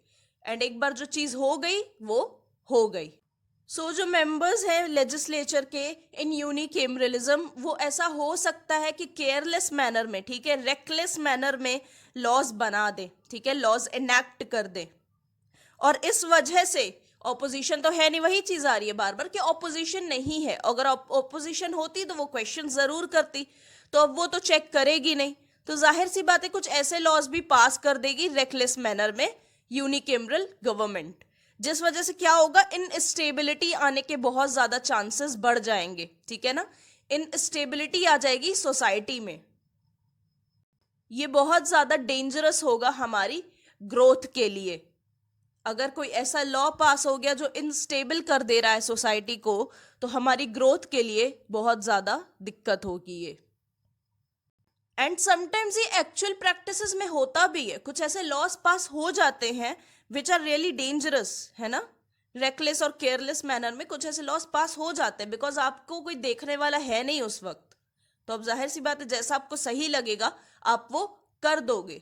एंड एक बार जो चीज हो गई वो हो गई। सो जो मेंबर्स हैं लेजिस्लेचर के इन यूनिकेमरलिज्म, वो ऐसा हो सकता है कि केयरलेस मैनर में, ठीक है, रेकलेस मैनर में लॉज बना दे, ठीक है, लॉज इनेक्ट कर दे, और इस वजह से ऑपोजिशन तो है नहीं, वही चीज आ रही है बार बार कि ऑपोजिशन नहीं है, अगर ऑपोजिशन होती तो वो क्वेश्चन जरूर करती, तो अब वो तो चेक करेगी नहीं, तो जाहिर सी बात है कुछ ऐसे लॉज भी पास कर देगी रेकलेस मैनर में यूनिकेमरल गवर्नमेंट, जिस वजह से क्या होगा, इनस्टेबिलिटी आने के बहुत ज्यादा चांसेस बढ़ जाएंगे, ठीक है ना, इनस्टेबिलिटी आ जाएगी सोसाइटी में, ये बहुत ज्यादा डेंजरस होगा हमारी ग्रोथ के लिए। अगर कोई ऐसा लॉ पास हो गया जो इनस्टेबल कर दे रहा है सोसाइटी को, तो हमारी ग्रोथ के लिए बहुत ज्यादा दिक्कत होगी ये। एंड समटाइम्स ये एक्चुअल प्रैक्टिसेस में होता भी है, कुछ ऐसे लॉज पास हो जाते हैं विच आर रियली डेंजरस, है ना, रेकलेस और केयरलेस मैनर में कुछ ऐसे लॉज पास हो जाते हैं, बिकॉज आपको कोई देखने वाला है नहीं उस वक्त, तो अब जाहिर सी बात है जैसा आपको सही लगेगा आप वो कर दोगे।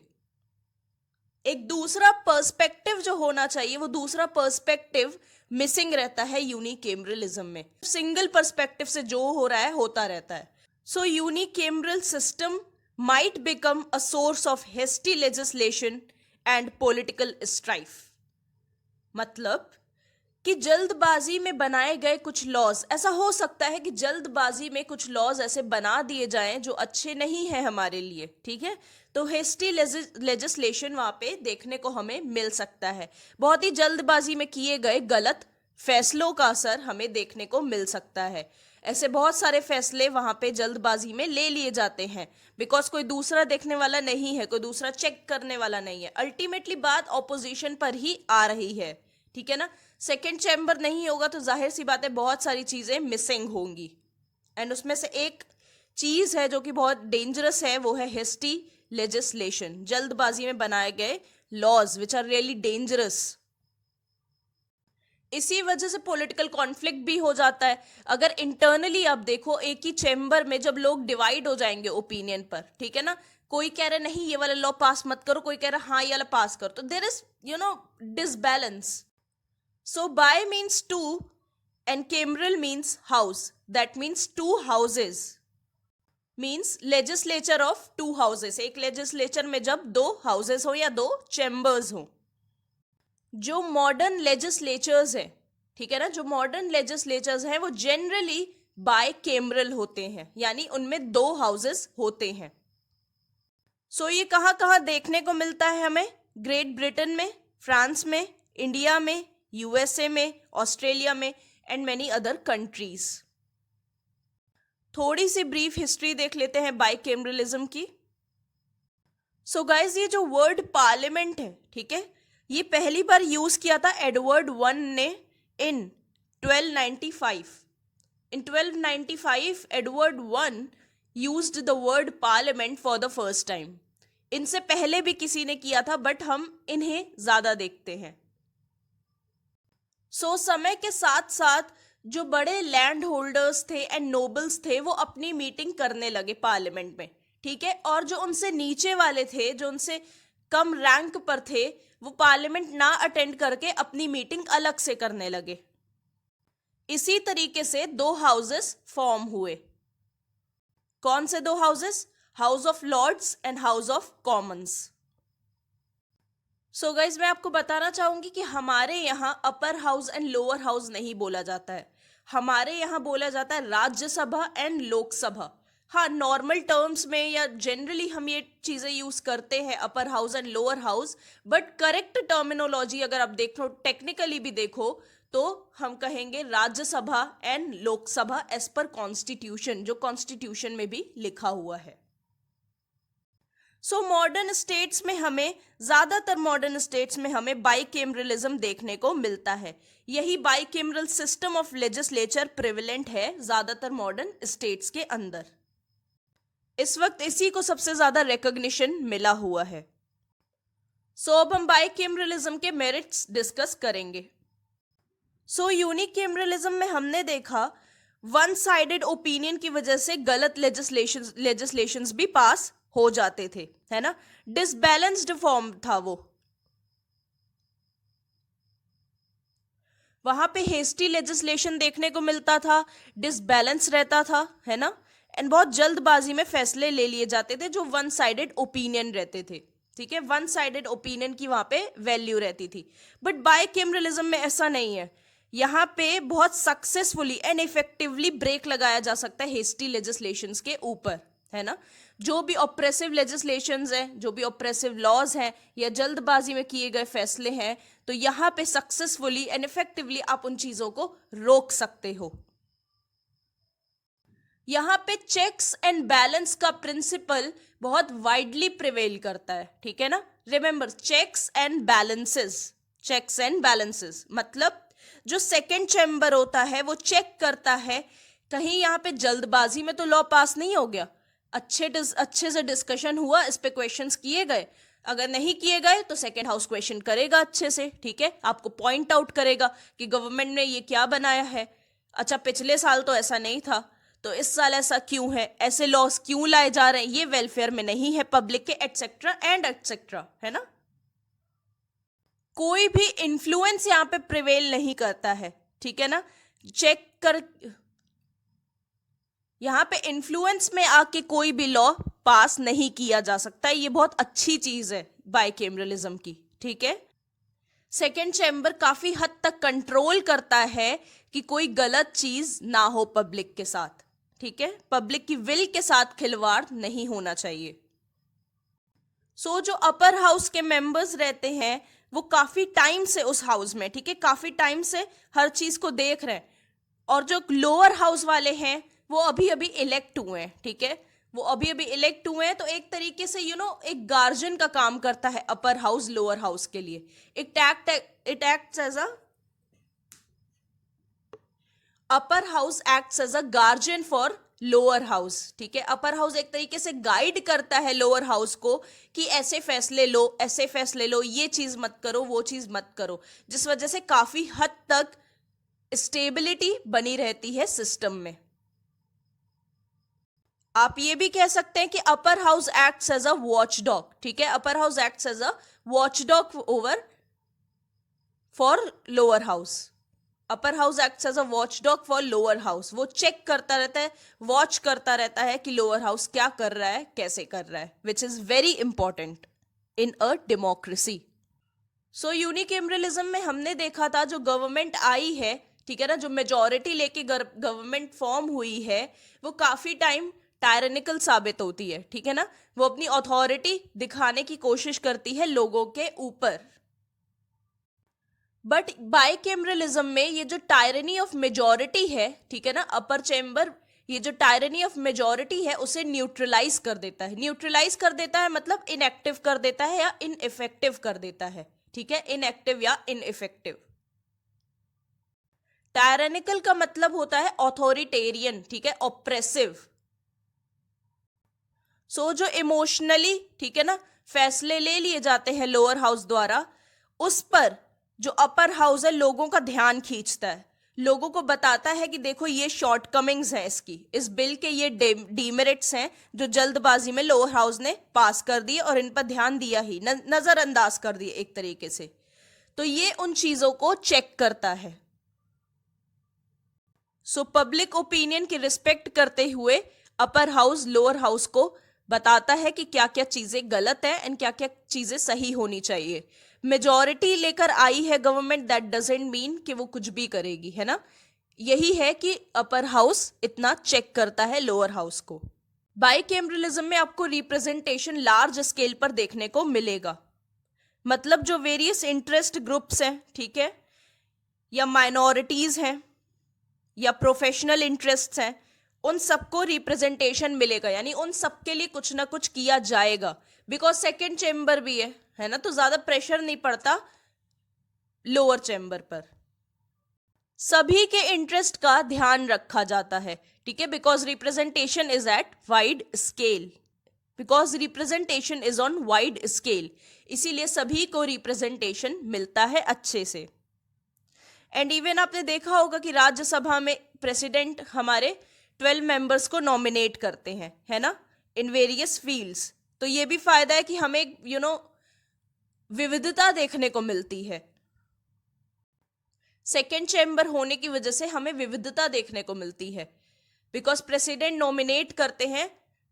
एक दूसरा पर्सपेक्टिव जो होना चाहिए, वो दूसरा पर्सपेक्टिव मिसिंग रहता है यूनिकेमरलिज्म में, सिंगल पर्सपेक्टिव से जो हो रहा है होता रहता है। सो यूनिकेमरल system might become a source of hasty legislation and political strife। मतलब कि जल्दबाजी में बनाए गए कुछ लॉज, ऐसा हो सकता है कि जल्दबाजी में कुछ लॉज ऐसे बना दिए जाएं जो अच्छे नहीं हैं हमारे लिए, ठीक है, तो हेस्टी लेजिस्लेशन वहां पे देखने को हमें मिल सकता है, बहुत ही जल्दबाजी में किए गए गलत फैसलों का असर हमें देखने को मिल सकता है। ऐसे बहुत सारे फैसले वहां पे जल्दबाजी में ले लिए जाते हैं, बिकॉज कोई दूसरा देखने वाला नहीं है, कोई दूसरा चेक करने वाला नहीं है, अल्टीमेटली बात ऑपोजिशन पर ही आ रही है, ठीक है ना। सेकंड चैम्बर नहीं होगा तो जाहिर सी बात है बहुत सारी चीजें मिसिंग होंगी, एंड उसमें से एक चीज है जो कि बहुत डेंजरस है, वो है हेस्टी लेजिस्लेशन, जल्दबाजी में बनाए गए laws which are really dangerous. इसी वजह से पॉलिटिकल कॉन्फ्लिक्ट भी हो जाता है। अगर इंटरनली आप देखो, एक ही चेम्बर में जब लोग डिवाइड हो जाएंगे ओपिनियन पर, ठीक है ना, कोई कह रहा नहीं ये वाला लॉ पास मत करो, कोई कह रहा हाँ ये वाला पास करो, तो there is disbalance. So bi means two and cameral means house, that means two houses, means legislature of two houses. एक लेजिस्लेचर में जब दो हाउसेस हो या दो चैम्बर्स हो। जो मॉडर्न लेजिस्लेचर्स हैं, ठीक है ना, जो मॉडर्न लेजिस्लेचर्स हैं वो जनरली बाय केमरल होते हैं, यानी उनमें दो हाउसेस होते हैं। सो ये कहाँ कहाँ देखने को मिलता है हमें? ग्रेट ब्रिटेन में, फ्रांस में, इंडिया में, यूएसए में, ऑस्ट्रेलिया में एंड मेनी अदर कंट्रीज। थोड़ी सी ब्रीफ हिस्ट्री देख लेते हैं बाइकेमरलिज्म की। सो गाइज, ये जो वर्ड पार्लियामेंट है, ठीक है, ये पहली बार यूज किया था एडवर्ड वन ने इन 1295। इन 1295 Edward one used the word parliament for the first time. इनसे पहले भी किसी ने किया था, बट हम इन्हें ज्यादा देखते हैं। सो समय के साथ साथ जो बड़े लैंड होल्डर्स थे एंड नोबल्स थे वो अपनी मीटिंग करने लगे पार्लियामेंट में, ठीक है, और जो उनसे नीचे वाले थे, जो उनसे कम रैंक पर थे, वो पार्लियामेंट ना अटेंड करके अपनी मीटिंग अलग से करने लगे। इसी तरीके से दो हाउसेस फॉर्म हुए। कौन से दो houses? House of lords and house of commons. So guys, मैं आपको बताना चाहूंगी कि हमारे यहाँ upper house and lower house नहीं बोला जाता है, हमारे यहाँ बोला जाता है राज्यसभा एंड लोकसभा। हाँ, नॉर्मल टर्म्स में या जनरली हम ये चीजें यूज करते हैं upper house and lower house, but correct terminology अगर आप देखो, टेक्निकली भी देखो, तो हम कहेंगे Rajya Sabha and Lok Sabha as per constitution, जो कॉन्स्टिट्यूशन में भी लिखा हुआ है। सो मॉडर्न स्टेट्स में हमें, ज्यादातर मॉडर्न स्टेट्स में हमें बाइकेमरलिज्म देखने को मिलता है। यही bicameral system of legislature prevalent है ज्यादातर मॉडर्न स्टेट्स के अंदर। इस वक्त इसी को सबसे ज्यादा रिकॉग्निशन मिला हुआ है। सो अब हम बाइकेमरलिज्म के मेरिट्स डिस्कस करेंगे। सो यूनिकेमरलिज्म में हमने देखा वन साइडेड ओपिनियन की वजह से गलत लेजिस्लेशंस भी पास हो जाते थे, है ना, डिसबैलेंस्ड फॉर्म था वो। वहां पे हेस्टी लेजिस्लेशन देखने को मिलता था, डिसबैलेंस रहता था, है ना, एंड बहुत जल्दबाजी में फैसले ले लिए जाते थे जो वन साइडेड ओपिनियन रहते थे, ठीक है, वन साइडेड ओपिनियन की वहां पे वैल्यू रहती थी। बट बाइकेमरलिज्म में ऐसा नहीं है, यहाँ पे बहुत सक्सेसफुली एंड इफेक्टिवली ब्रेक लगाया जा सकता है हेस्टी लेजिस्लेशंस के ऊपर, है ना। जो भी ऑप्रेसिव लेजिस्लेशंस हैं, जो भी ऑप्रेसिव लॉज हैं या जल्दबाजी में किए गए फैसले हैं, तो यहाँ पे सक्सेसफुली एंड इफेक्टिवली आप उन चीजों को रोक सकते हो। यहाँ पे चेक्स एंड बैलेंस का प्रिंसिपल बहुत वाइडली प्रिवेल करता है, ठीक है ना। Remember, checks and balances, checks and balances मतलब जो सेकेंड चैम्बर होता है वो चेक करता है कहीं यहाँ पे जल्दबाजी में तो लॉ पास नहीं हो गया, अच्छे से डिस्कशन हुआ, इस पे क्वेश्चंस किए गए, अगर नहीं किए गए तो सेकेंड हाउस क्वेश्चन करेगा अच्छे से, ठीक है, आपको पॉइंट आउट करेगा कि गवर्नमेंट ने ये क्या बनाया है, अच्छा पिछले साल तो ऐसा नहीं था, तो इस साल ऐसा क्यों है, ऐसे लॉस क्यों लाए जा रहे हैं, ये वेलफेयर में नहीं है पब्लिक के, एटसेट्रा एंड एटसेट्रा, है ना। कोई भी इन्फ्लुएंस यहाँ पे प्रिवेल नहीं करता है, ठीक है ना, चेक कर, यहाँ पे इन्फ्लुएंस में आके कोई भी लॉ पास नहीं किया जा सकता, ये बहुत अच्छी चीज है बाइकेमरलिज्म की, ठीक है। सेकेंड चैम्बर काफी हद तक कंट्रोल करता है कि कोई गलत चीज ना हो पब्लिक के साथ, ठीक है, पब्लिक की विल के साथ खिलवाड़ नहीं होना चाहिए। सो जो अपर हाउस के मेंबर्स रहते हैं वो काफी टाइम से उस हाउस में, ठीक है, काफी टाइम से हर चीज को देख रहे हैं, और जो लोअर हाउस वाले हैं वो अभी अभी इलेक्ट हुए हैं, ठीक है, वो अभी अभी इलेक्ट हुए हैं, तो एक तरीके से एक गार्जियन का काम करता है अपर हाउस लोअर हाउस के लिए। It acts as a upper house acts as a guardian for lower house, ठीक है। अपर हाउस एक तरीके से गाइड करता है लोअर हाउस को कि ऐसे फैसले लो, ऐसे फैसले लो, ये चीज मत करो, वो चीज मत करो, जिस वजह से काफी हद तक स्टेबिलिटी बनी रहती है सिस्टम में। आप ये भी कह सकते हैं कि upper house acts as a watch dog, ठीक है। Upper house acts as a watch dog over for lower house. Upper house acts as a watch dog for lower house, वो चेक करता रहता है, वॉच करता रहता है कि लोअर हाउस क्या कर रहा है, कैसे कर रहा है, which is very important in a democracy. So unicameralism में हमने देखा था जो गवर्नमेंट आई है, ठीक है ना, जो मेजोरिटी लेके गवर्नमेंट फॉर्म हुई है, वो काफी टाइम टायरेनिकल साबित होती है, ठीक है ना। वो अपनी अथॉरिटी दिखाने की कोशिश करती है लोगों के ऊपर। बट बाइकेमरलिज्म में ये जो टायरनी ऑफ मेजोरिटी है, ठीक है ना, अपर चेम्बर, ये जो टायरनी ऑफ मेजोरिटी है उसे न्यूट्रलाइज कर देता है। न्यूट्रलाइज कर देता है मतलब इनएक्टिव कर देता है या इनइफेक्टिव कर देता है, ठीक है, इनएक्टिव या इनइफेक्टिव। टायरेनिकल का मतलब होता है ऑथोरिटेरियन, ठीक है, ऑप्रेसिव। सो जो इमोशनली, ठीक है ना, फैसले ले लिए जाते हैं लोअर हाउस द्वारा, उस पर जो अपर हाउस है लोगों का ध्यान खींचता है, लोगों को बताता है कि देखो ये शॉर्टकमिंग्स हैं इसकी, इस बिल के ये डीमेरिट्स हैं जो जल्दबाजी में लोअर हाउस ने पास कर दिए और इन पर ध्यान दिया ही नजरअंदाज कर दिए एक तरीके से। तो ये उन चीजों को चेक करता है। सो पब्लिक ओपिनियन की रिस्पेक्ट करते हुए अपर हाउस लोअर हाउस को बताता है कि क्या क्या चीजें गलत है एंड क्या क्या चीजें सही होनी चाहिए। मेजॉरिटी लेकर आई है गवर्नमेंट, दैट डजेंट मीन कि वो कुछ भी करेगी, है ना। यही है कि अपर हाउस इतना चेक करता है लोअर हाउस को। बाइकेमरलिज्म में आपको रिप्रेजेंटेशन लार्ज स्केल पर देखने को मिलेगा, मतलब जो वेरियस इंटरेस्ट ग्रुप्स हैं, ठीक है, या माइनॉरिटीज हैं या प्रोफेशनल इंटरेस्ट हैं, उन सबको रिप्रेजेंटेशन मिलेगा, यानी उन सबके लिए कुछ ना कुछ किया जाएगा। बिकॉज सेकेंड चेम्बर भी है ना, तो ज्यादा प्रेशर नहीं पड़ता लोअर चेम्बर पर। सभी के इंटरेस्ट का ध्यान रखा जाता है, ठीक है, because representation is at wide scale, because representation is on wide scale, इसीलिए सभी को रिप्रेजेंटेशन मिलता है अच्छे से। एंड इवन आपने देखा होगा कि राज्यसभा में प्रेसिडेंट हमारे 12 मेंबर्स को नॉमिनेट करते हैं, है ना, इन वेरियस फील्ड्स। तो ये भी फायदा है कि हमें विविधता देखने को मिलती है। सेकेंड चेम्बर होने की वजह से हमें विविधता देखने को मिलती है, बिकॉज प्रेसिडेंट नॉमिनेट करते हैं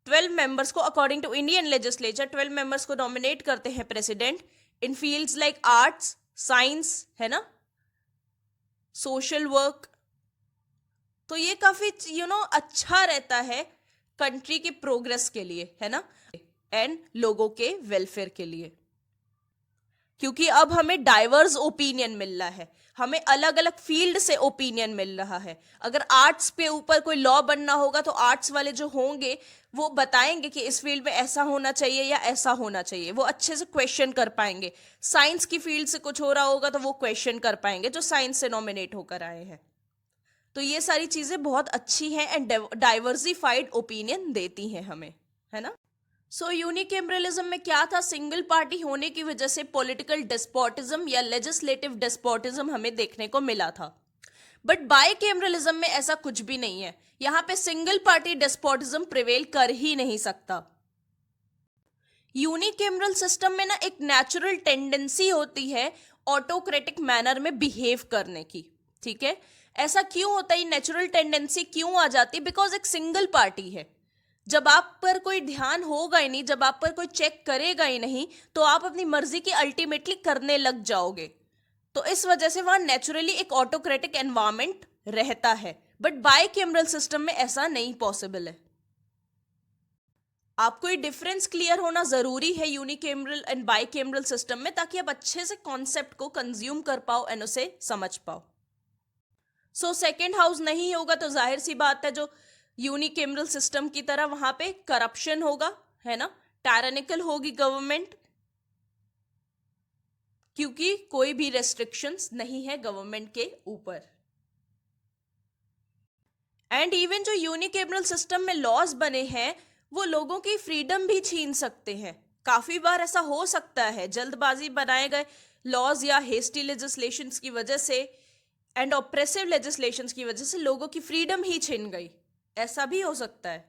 12 मेंबर्स को, according to Indian legislature 12 members को नॉमिनेट करते हैं president in fields like arts, science, है ना, सोशल वर्क। तो ये काफी अच्छा रहता है कंट्री के प्रोग्रेस के लिए, है ना, एंड लोगों के वेलफेयर के लिए, क्योंकि अब हमें डाइवर्स ओपिनियन मिल रहा है, हमें अलग अलग फील्ड से ओपिनियन मिल रहा है। अगर आर्ट्स पे ऊपर कोई लॉ बनना होगा तो आर्ट्स वाले जो होंगे वो बताएंगे कि इस फील्ड में ऐसा होना चाहिए या ऐसा होना चाहिए, वो अच्छे से क्वेश्चन कर पाएंगे। साइंस की फील्ड से कुछ हो रहा होगा तो वो क्वेश्चन कर पाएंगे जो साइंस से नॉमिनेट होकर आए हैं। तो ये सारी चीजें बहुत अच्छी हैं एंड डाइवर्सिफाइड ओपिनियन देती हैं हमें, है ना। सो यूनिकेमरलिज्म में क्या था, सिंगल पार्टी होने की वजह से पॉलिटिकल डेस्पोटिज्म या लेजिस्लेटिव डेस्पोटिज्म हमें देखने को मिला था। बट बाइकेमरलिज्म में ऐसा कुछ भी नहीं है, यहां पे सिंगल पार्टी डेस्पोटिज्म प्रिवेल कर ही नहीं सकता। यूनिकेमरल सिस्टम में ना एक नेचुरल टेंडेंसी होती है ऑटोक्रेटिक मैनर में बिहेव करने की, ठीक है। ऐसा क्यों होता है, नेचुरल टेंडेंसी क्यों आ जाती है, बिकॉज एक सिंगल पार्टी है। जब आप पर कोई ध्यान होगा ही नहीं, जब आप पर कोई चेक करेगा ही नहीं, तो आप अपनी मर्जी की अल्टीमेटली करने लग जाओगे। तो इस वजह से वहां नेचुरली एक ऑटोक्रेटिक एनवायरमेंट रहता है। बट बाइकेमरल सिस्टम में ऐसा नहीं पॉसिबल है। आपको ये डिफरेंस क्लियर होना जरूरी है यूनिकेमरल एंड बाइकेमरल सिस्टम में, ताकि आप अच्छे से कॉन्सेप्ट को कंज्यूम कर पाओ एंड उसे समझ पाओ। सो सेकेंड हाउस नहीं होगा तो जाहिर सी बात है जो यूनिकेमरल सिस्टम की तरह वहां पे करप्शन होगा, है ना, टायरानिकल होगी गवर्नमेंट, क्योंकि कोई भी रेस्ट्रिक्शंस नहीं है गवर्नमेंट के ऊपर। एंड इवन जो यूनिकेमरल सिस्टम में लॉज बने हैं वो लोगों की फ्रीडम भी छीन सकते हैं। काफी बार ऐसा हो सकता है, जल्दबाजी बनाए गए लॉज या हेस्टी लेजिस्लेशंस की वजह से एंड ऑप्रेसिव लेजिस्लेशंस की वजह से लोगों की फ्रीडम ही छिन गई, ऐसा भी हो सकता है।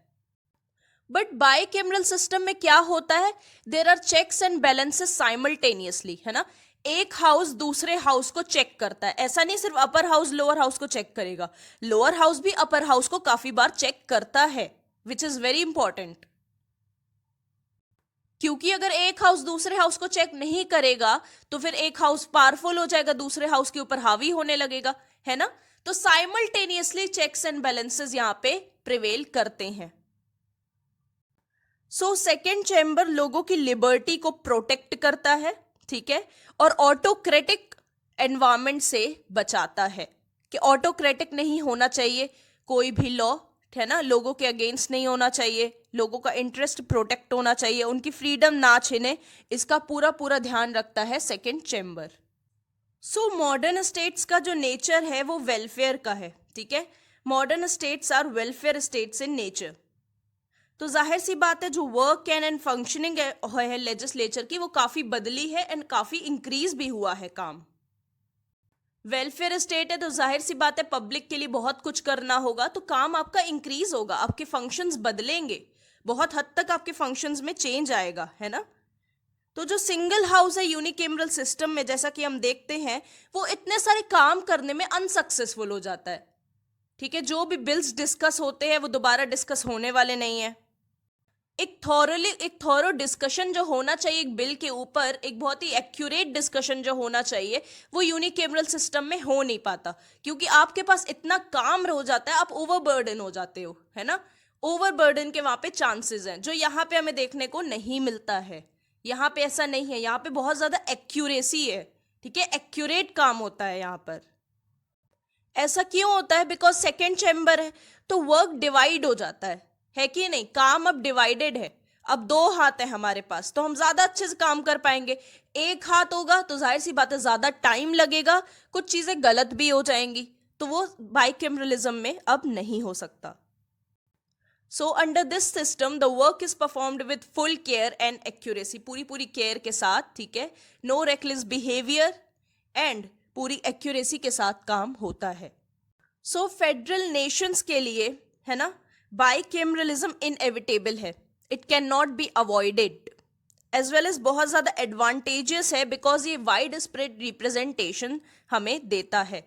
बट बाइकैमरल सिस्टम में क्या होता है, there are checks and balances simultaneously, है ना। एक हाउस दूसरे हाउस को चेक करता है, ऐसा नहीं सिर्फ अपर हाउस लोअर हाउस को चेक करेगा, लोअर हाउस भी अपर हाउस को काफी बार चेक करता है, विच इज वेरी इंपॉर्टेंट। क्योंकि अगर एक हाउस दूसरे हाउस को चेक नहीं करेगा तो फिर एक हाउस पावरफुल हो जाएगा, दूसरे हाउस के ऊपर हावी होने लगेगा, है ना। तो साइमल्टेनियसली चेक्स एंड बैलेंसेस यहां पे प्रिवेल करते हैं। सो सेकेंड चैम्बर लोगों की लिबर्टी को प्रोटेक्ट करता है, ठीक है, और ऑटोक्रेटिक एनवायरमेंट से बचाता है कि ऑटोक्रेटिक नहीं होना चाहिए कोई भी लॉ, है ना, लोगों के अगेंस्ट नहीं होना चाहिए, लोगों का इंटरेस्ट प्रोटेक्ट होना चाहिए, उनकी फ्रीडम ना छिने, इसका पूरा पूरा ध्यान रखता है second chamber. So modern states का जो नेचर है वो वेलफेयर का है, ठीक है। Modern states are welfare states in nature. तो जाहिर सी बात है जो वर्क एंड फंक्शनिंग है लेजिस्लेचर की वो काफी बदली है एंड काफी इंक्रीज भी हुआ है काम। वेलफेयर स्टेट है तो जाहिर सी बात है पब्लिक के लिए बहुत कुछ करना होगा, तो काम आपका इंक्रीज होगा, आपके फंक्शंस बदलेंगे, बहुत हद तक आपके फंक्शंस में चेंज आएगा, है ना। तो जो सिंगल हाउस है यूनिकेमरल सिस्टम में, जैसा कि हम देखते हैं, वो इतने सारे काम करने में अनसक्सेसफुल हो जाता है, ठीक है। जो भी बिल्स डिस्कस होते हैं वो दोबारा डिस्कस होने वाले नहीं है। एक थॉरो डिस्कशन जो होना चाहिए एक बिल के ऊपर, एक बहुत ही एक्यूरेट डिस्कशन जो होना चाहिए, वो यूनिकेमरल सिस्टम में हो नहीं पाता, क्योंकि आपके पास इतना काम हो जाता है, आप ओवरबर्डन हो जाते हो, है ना। ओवरबर्डन के वहां पे चांसेस हैं जो यहाँ पे हमें देखने को नहीं मिलता है। यहाँ पे ऐसा नहीं है, यहाँ पे बहुत ज्यादा एक्यूरेसी है, ठीक है, एक्यूरेट काम होता है यहाँ पर। ऐसा क्यों होता है, बिकॉज सेकेंड चैम्बर है तो वर्क डिवाइड हो जाता है कि नहीं, काम अब डिवाइडेड है, अब दो हाथ है हमारे पास, तो हम ज्यादा अच्छे से काम कर पाएंगे। एक हाथ होगा तो जाहिर सी बात है ज्यादा टाइम लगेगा, कुछ चीजें गलत भी हो जाएंगी, तो वो बाइकैमरलिज्म में अब नहीं हो सकता। So under this system the work is performed with full care and accuracy, पूरी पूरी केयर के साथ, ठीक है, नो रेकलेस बिहेवियर एंड पूरी एक्यूरेसी के साथ काम होता है। सो फेडरल नेशंस के लिए, है ना, बाइकैमरलिज्म इनएविटेबल है, it can not be avoided, as well as बहुत ज्यादा एडवांटेजेस है, बिकॉज ये वाइड स्प्रेड रिप्रेजेंटेशन हमें देता है।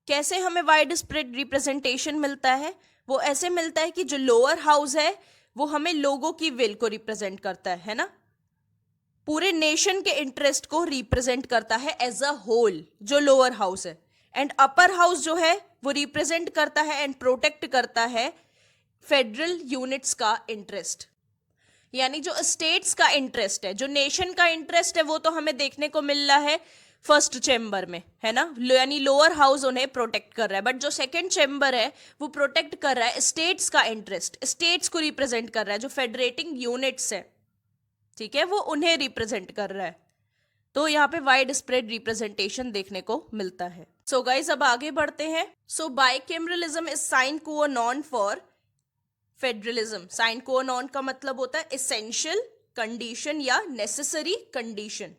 कैसे हमें वाइड स्प्रेड रिप्रेजेंटेशन मिलता है, वो ऐसे मिलता है कि जो लोअर हाउस है वो हमें लोगों की विल को रिप्रेजेंट करता है ना, पूरे नेशन के इंटरेस्ट को रिप्रेजेंट करता है एज अ होल जो लोअर हाउस है, एंड अपर हाउस जो है वो रिप्रेजेंट करता है एंड प्रोटेक्ट करता है फेडरल यूनिट्स का इंटरेस्ट, यानी जो स्टेट्स का इंटरेस्ट है, जो नेशन का इंटरेस्ट है, वो तो हमें देखने को मिल रहा है फर्स्ट चैम्बर में, है ना, यानी लोअर हाउस उन्हें प्रोटेक्ट कर रहा है, बट जो सेकंड चैम्बर है वो प्रोटेक्ट कर रहा है स्टेट्स का इंटरेस्ट, स्टेट्स को रिप्रेजेंट कर रहा है, जो फेडरेटिंग यूनिट्स है, ठीक है, वो उन्हें रिप्रेजेंट कर रहा है। तो यहाँ पे वाइड स्प्रेड रिप्रेजेंटेशन देखने को मिलता है। सो गाइस अब आगे बढ़ते हैं। So bicameralism is sine qua non for federalism. Sine qua non का मतलब होता है एसेंशियल कंडीशन या नेसेसरी कंडीशन।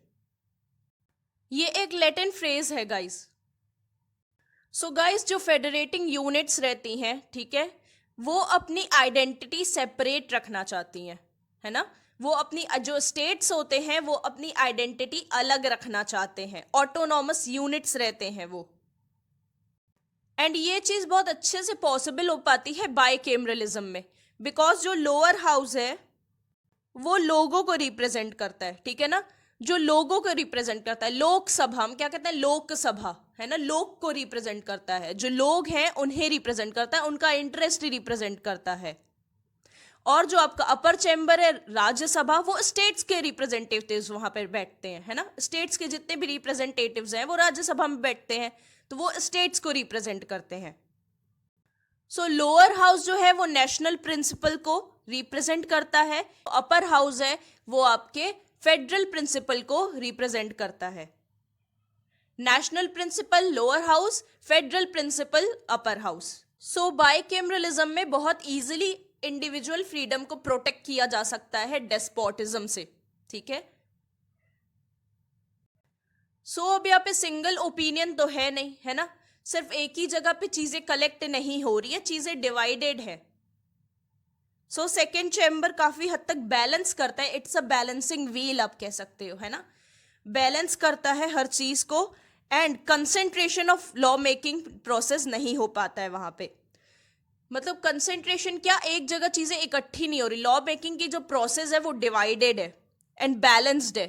ये एक लैटिन फ्रेज है गाइस। सो गाइस जो फेडरेटिंग यूनिट्स रहती हैं, ठीक है, वो अपनी आइडेंटिटी सेपरेट रखना चाहती हैं, है ना, वो अपनी जो स्टेट्स होते हैं वो अपनी आइडेंटिटी अलग रखना चाहते हैं, ऑटोनॉमस यूनिट्स रहते हैं वो, एंड ये चीज बहुत अच्छे से पॉसिबल हो पाती है बाइकैमरलिज्म में, बिकॉज जो लोअर हाउस है वो लोगों को रिप्रेजेंट करता है, ठीक है ना, जो लोगों को रिप्रेजेंट करता है, लोकसभा, हम क्या कहते हैं, लोकसभा, है ना, लोक को रिप्रेजेंट करता है, जो लोग हैं उन्हें रिप्रेजेंट करता है, उनका इंटरेस्ट रिप्रेजेंट करता है। और जो आपका अपर चैम्बर है राज्यसभा, वो स्टेट्स के रिप्रेजेंटेटिव्स वहां पर बैठते हैं, है ना, स्टेट्स के जितने भी रिप्रेजेंटेटिव्स हैं वो राज्यसभा में बैठते हैं, तो वो स्टेट्स को रिप्रेजेंट करते हैं। सो लोअर हाउस जो है वो नेशनल प्रिंसिपल को रिप्रेजेंट करता है, अपर हाउस है वो आपके फेडरल प्रिंसिपल को रिप्रेजेंट करता है। National principle lower house, federal principle upper house. So bicameralism में बहुत इजीली इंडिविजुअल फ्रीडम को प्रोटेक्ट किया जा सकता है डेस्पोटिज्म से, ठीक है। सो अब यहाँ पे सिंगल ओपिनियन तो है नहीं, है ना, सिर्फ एक ही जगह पे चीजें कलेक्ट नहीं हो रही है, चीजें डिवाइडेड है। सो सेकेंड चैम्बर काफी हद तक बैलेंस करता है, इट्स अ बैलेंसिंग व्हील आप कह सकते हो, है ना, बैलेंस करता है हर चीज को, and concentration of law making process नहीं हो पाता है वहां पे। मतलब कंसेंट्रेशन क्या, एक जगह चीजें इकट्ठी नहीं हो रही, लॉ मेकिंग की जो प्रोसेस है वो डिवाइडेड है एंड बैलेंस्ड है,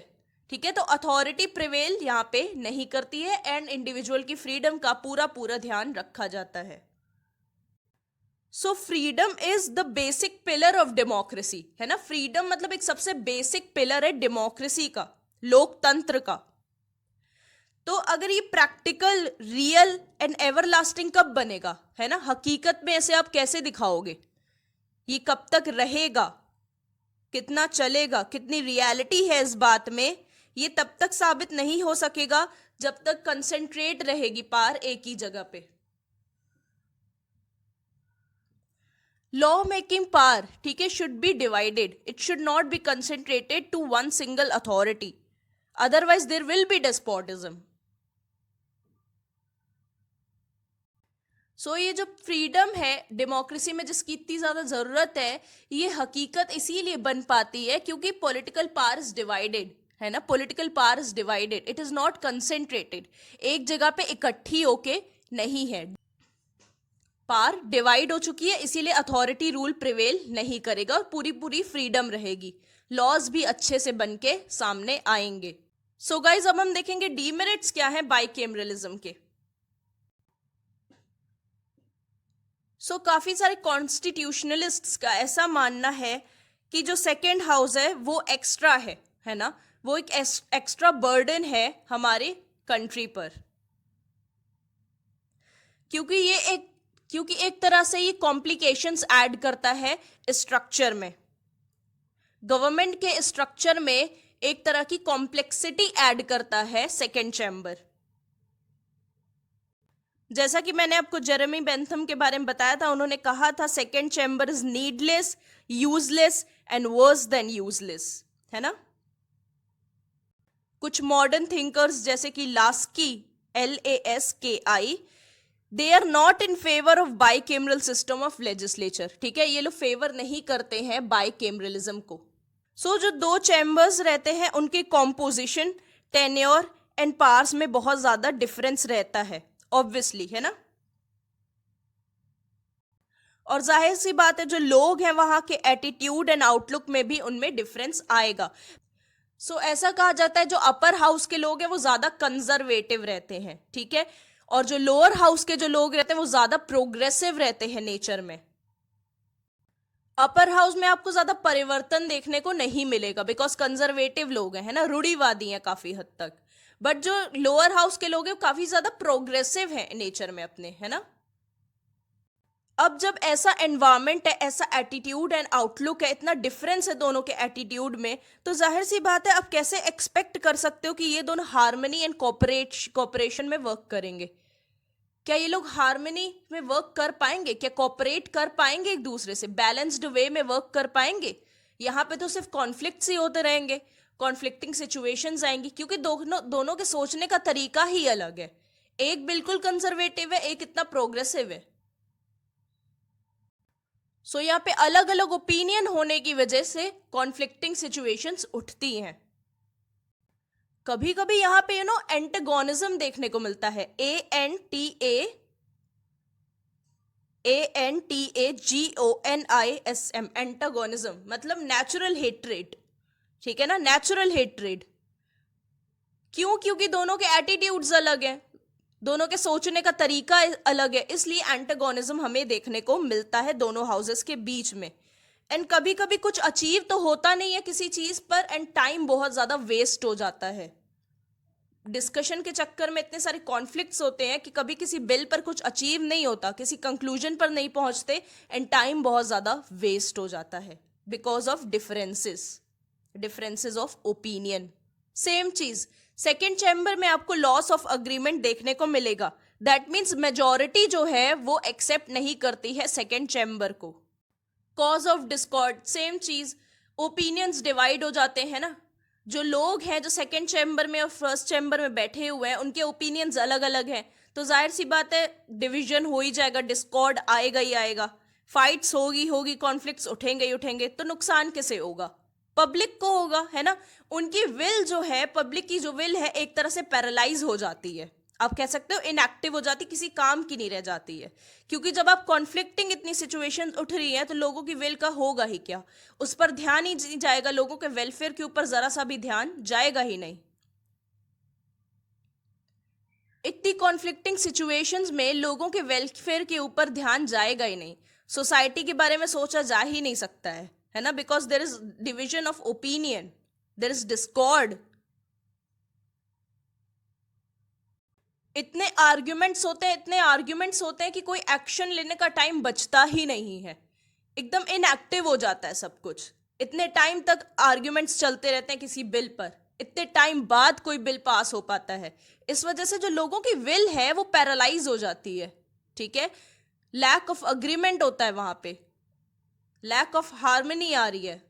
ठीक है। तो अथॉरिटी प्रिवेल यहाँ पे नहीं करती है एंड इंडिविजुअल की फ्रीडम का पूरा पूरा ध्यान रखा जाता है। So freedom is the basic pillar of democracy, है ना, फ्रीडम मतलब एक सबसे बेसिक पिलर है डेमोक्रेसी का, लोकतंत्र का। तो अगर ये प्रैक्टिकल, रियल एंड एवरलास्टिंग कब बनेगा, है ना, हकीकत में ऐसे आप कैसे दिखाओगे, ये कब तक रहेगा, कितना चलेगा, कितनी रियलिटी है इस बात में, ये तब तक साबित नहीं हो सकेगा जब तक कंसेंट्रेट रहेगी पावर एक ही जगह पे। लॉ मेकिंग पावर, ठीक है, should be divided, it should not be concentrated to one single authority, otherwise there will be despotism. So ये जो फ्रीडम है डेमोक्रेसी में जिसकी इतनी ज्यादा जरूरत है, ये हकीकत इसीलिए बन पाती है क्योंकि पॉलिटिकल पावर इज डिवाइडेड, है ना, political power is divided, it is not concentrated, एक जगह पे इकट्ठी होके नहीं है, पावर डिवाइड हो चुकी है, इसीलिए अथॉरिटी रूल प्रिवेल नहीं करेगा और पूरी पूरी फ्रीडम रहेगी, लॉज भी अच्छे से बन के सामने आएंगे। सो गाइज अब हम देखेंगे डीमेरिट्स क्या है बाइकेमरलिज्म के। सो काफी सारे कॉन्स्टिट्यूशनलिस्ट्स का ऐसा मानना है कि जो सेकेंड हाउस है वो एक्स्ट्रा है ना, वो एक एक्स्ट्रा बर्डन है हमारे कंट्री पर, क्योंकि एक तरह से ये कॉम्प्लिकेशंस ऐड करता है स्ट्रक्चर में, गवर्नमेंट के स्ट्रक्चर में एक तरह की कॉम्प्लेक्सिटी ऐड करता है सेकेंड चैम्बर। जैसा कि मैंने आपको जेरेमी बेंथम के बारे में बताया था, उन्होंने कहा था second chamber is needless, useless and worse than useless, है ना। कुछ मॉडर्न थिंकर्स जैसे कि Laski, LASKI, they are not in favour of bicameral system of legislature, ठीक है, ये लोग फेवर नहीं करते हैं बाइकेमरलिज्म को। सो जो दो चैम्बर्स रहते हैं उनके कॉम्पोजिशन, टेन्योर एंड पावर्स में बहुत ज्यादा डिफरेंस रहता है ऑब्वियसली, है ना, और जाहिर सी बात है जो लोग हैं वहां के एटीट्यूड एंड आउटलुक में भी उनमें डिफरेंस आएगा। सो ऐसा कहा जाता है जो अपर हाउस के लोग हैं वो ज्यादा कंजर्वेटिव रहते हैं, ठीक है, और जो लोअर हाउस के जो लोग रहते हैं वो ज्यादा प्रोग्रेसिव रहते हैं नेचर में। अपर हाउस में आपको ज्यादा परिवर्तन देखने को नहीं मिलेगा बिकॉज कंजर्वेटिव लोग हैं, है ना, रूढ़िवादी हैं काफी हद तक, बट जो लोअर हाउस के लोग हैं काफी ज्यादा प्रोग्रेसिव हैं नेचर में अपने, है ना। अब जब ऐसा एनवायरमेंट है, ऐसा एटीट्यूड एंड आउटलुक है, इतना डिफरेंस है दोनों के एटीट्यूड में, तो जाहिर सी बात है आप कैसे एक्सपेक्ट कर सकते हो कि ये दोनों हार्मनी एंड कोऑपरेशन में वर्क करेंगे। क्या ये लोग हार्मनी में वर्क कर पाएंगे, क्या कोऑपरेट कर पाएंगे एक दूसरे से, बैलेंस्ड वे में वर्क कर पाएंगे? यहाँ पे तो सिर्फ कॉन्फ्लिक्ट्स ही होते रहेंगे, कॉन्फ्लिक्टिंग सिचुएशंस आएंगी क्योंकि दोनों के सोचने का तरीका ही अलग है, एक बिल्कुल कंजर्वेटिव है, एक इतना प्रोग्रेसिव है। सो यहाँ पे अलग अलग ओपिनियन होने की वजह से कॉन्फ्लिक्टिंग सिचुएशंस उठती हैं। कभी कभी यहाँ पे एंटेगोनिज्म देखने को मिलता है, ANTAGONISM, एंटागोनिज्म मतलब नेचुरल हेट्रेड, ठीक है ना, नेचुरल हेट्रेड। क्यों? क्योंकि दोनों के एटीट्यूड्स अलग हैं, दोनों के सोचने का तरीका अलग है, इसलिए एंटागोनिज्म हमें देखने को मिलता है दोनों हाउसेस के बीच में। एंड कभी कभी कुछ अचीव तो होता नहीं है किसी चीज पर एंड टाइम बहुत ज्यादा वेस्ट हो जाता है, डिस्कशन के चक्कर में इतने सारे कॉन्फ्लिक्ट्स होते हैं कि कभी किसी बिल पर कुछ अचीव नहीं होता, किसी कंक्लूजन पर नहीं पहुंचते एंड टाइम बहुत ज्यादा वेस्ट हो जाता है because of differences of opinion. Same चीज सेकेंड चैम्बर में आपको लॉस ऑफ अग्रीमेंट देखने को मिलेगा। दैट मीन्स मेजॉरिटी जो है वो एक्सेप्ट नहीं करती है सेकेंड चैम्बर को। कॉज ऑफ डिस्कॉर्ड सेम चीज, ओपिनियंस डिवाइड हो जाते हैं ना। जो लोग हैं जो सेकेंड चैम्बर में और फर्स्ट चैम्बर में बैठे हुए हैं उनके ओपिनियंस अलग अलग हैं, तो जाहिर सी बात है डिवीजन हो ही जाएगा, डिस्कॉर्ड आएगा ही आएगा, फाइट्स होगी, कॉन्फ्लिक्ट्स उठेंगे ही उठेंगे। तो नुकसान किसे होगा? पब्लिक को होगा, है ना। उनकी विल जो है, पब्लिक की जो विल है एक तरह से पैरालाइज हो जाती है, आप कह सकते हो इनएक्टिव हो जाती, किसी काम की नहीं रह जाती है। क्योंकि जब आप कॉन्फ्लिक्टिंग इतनी सिचुएशन उठ रही है तो लोगों की विल का होगा ही क्या, उस पर ध्यान ही नहीं जाएगा, लोगों के वेलफेयर के ऊपर जरा सा भी ध्यान जाएगा ही नहीं। इतनी कॉन्फ्लिक्टिंग सिचुएशंस में लोगों के वेलफेयर के ऊपर ध्यान जाएगा ही नहीं, सोसाइटी के बारे में सोचा जा ही नहीं सकता है ना, because there is division of opinion, there is discord. इतने आर्ग्यूमेंट्स होते हैं कि कोई एक्शन लेने का टाइम बचता ही नहीं है, एकदम इनएक्टिव हो जाता है सब कुछ। इतने टाइम तक आर्ग्यूमेंट्स चलते रहते हैं किसी बिल पर, इतने टाइम बाद कोई बिल पास हो पाता है। इस वजह से जो लोगों की विल है वो पैरालाइज हो जाती है, ठीक है। लैक ऑफ अग्रीमेंट होता है वहां पे, लैक ऑफ हार्मनी आ रही है,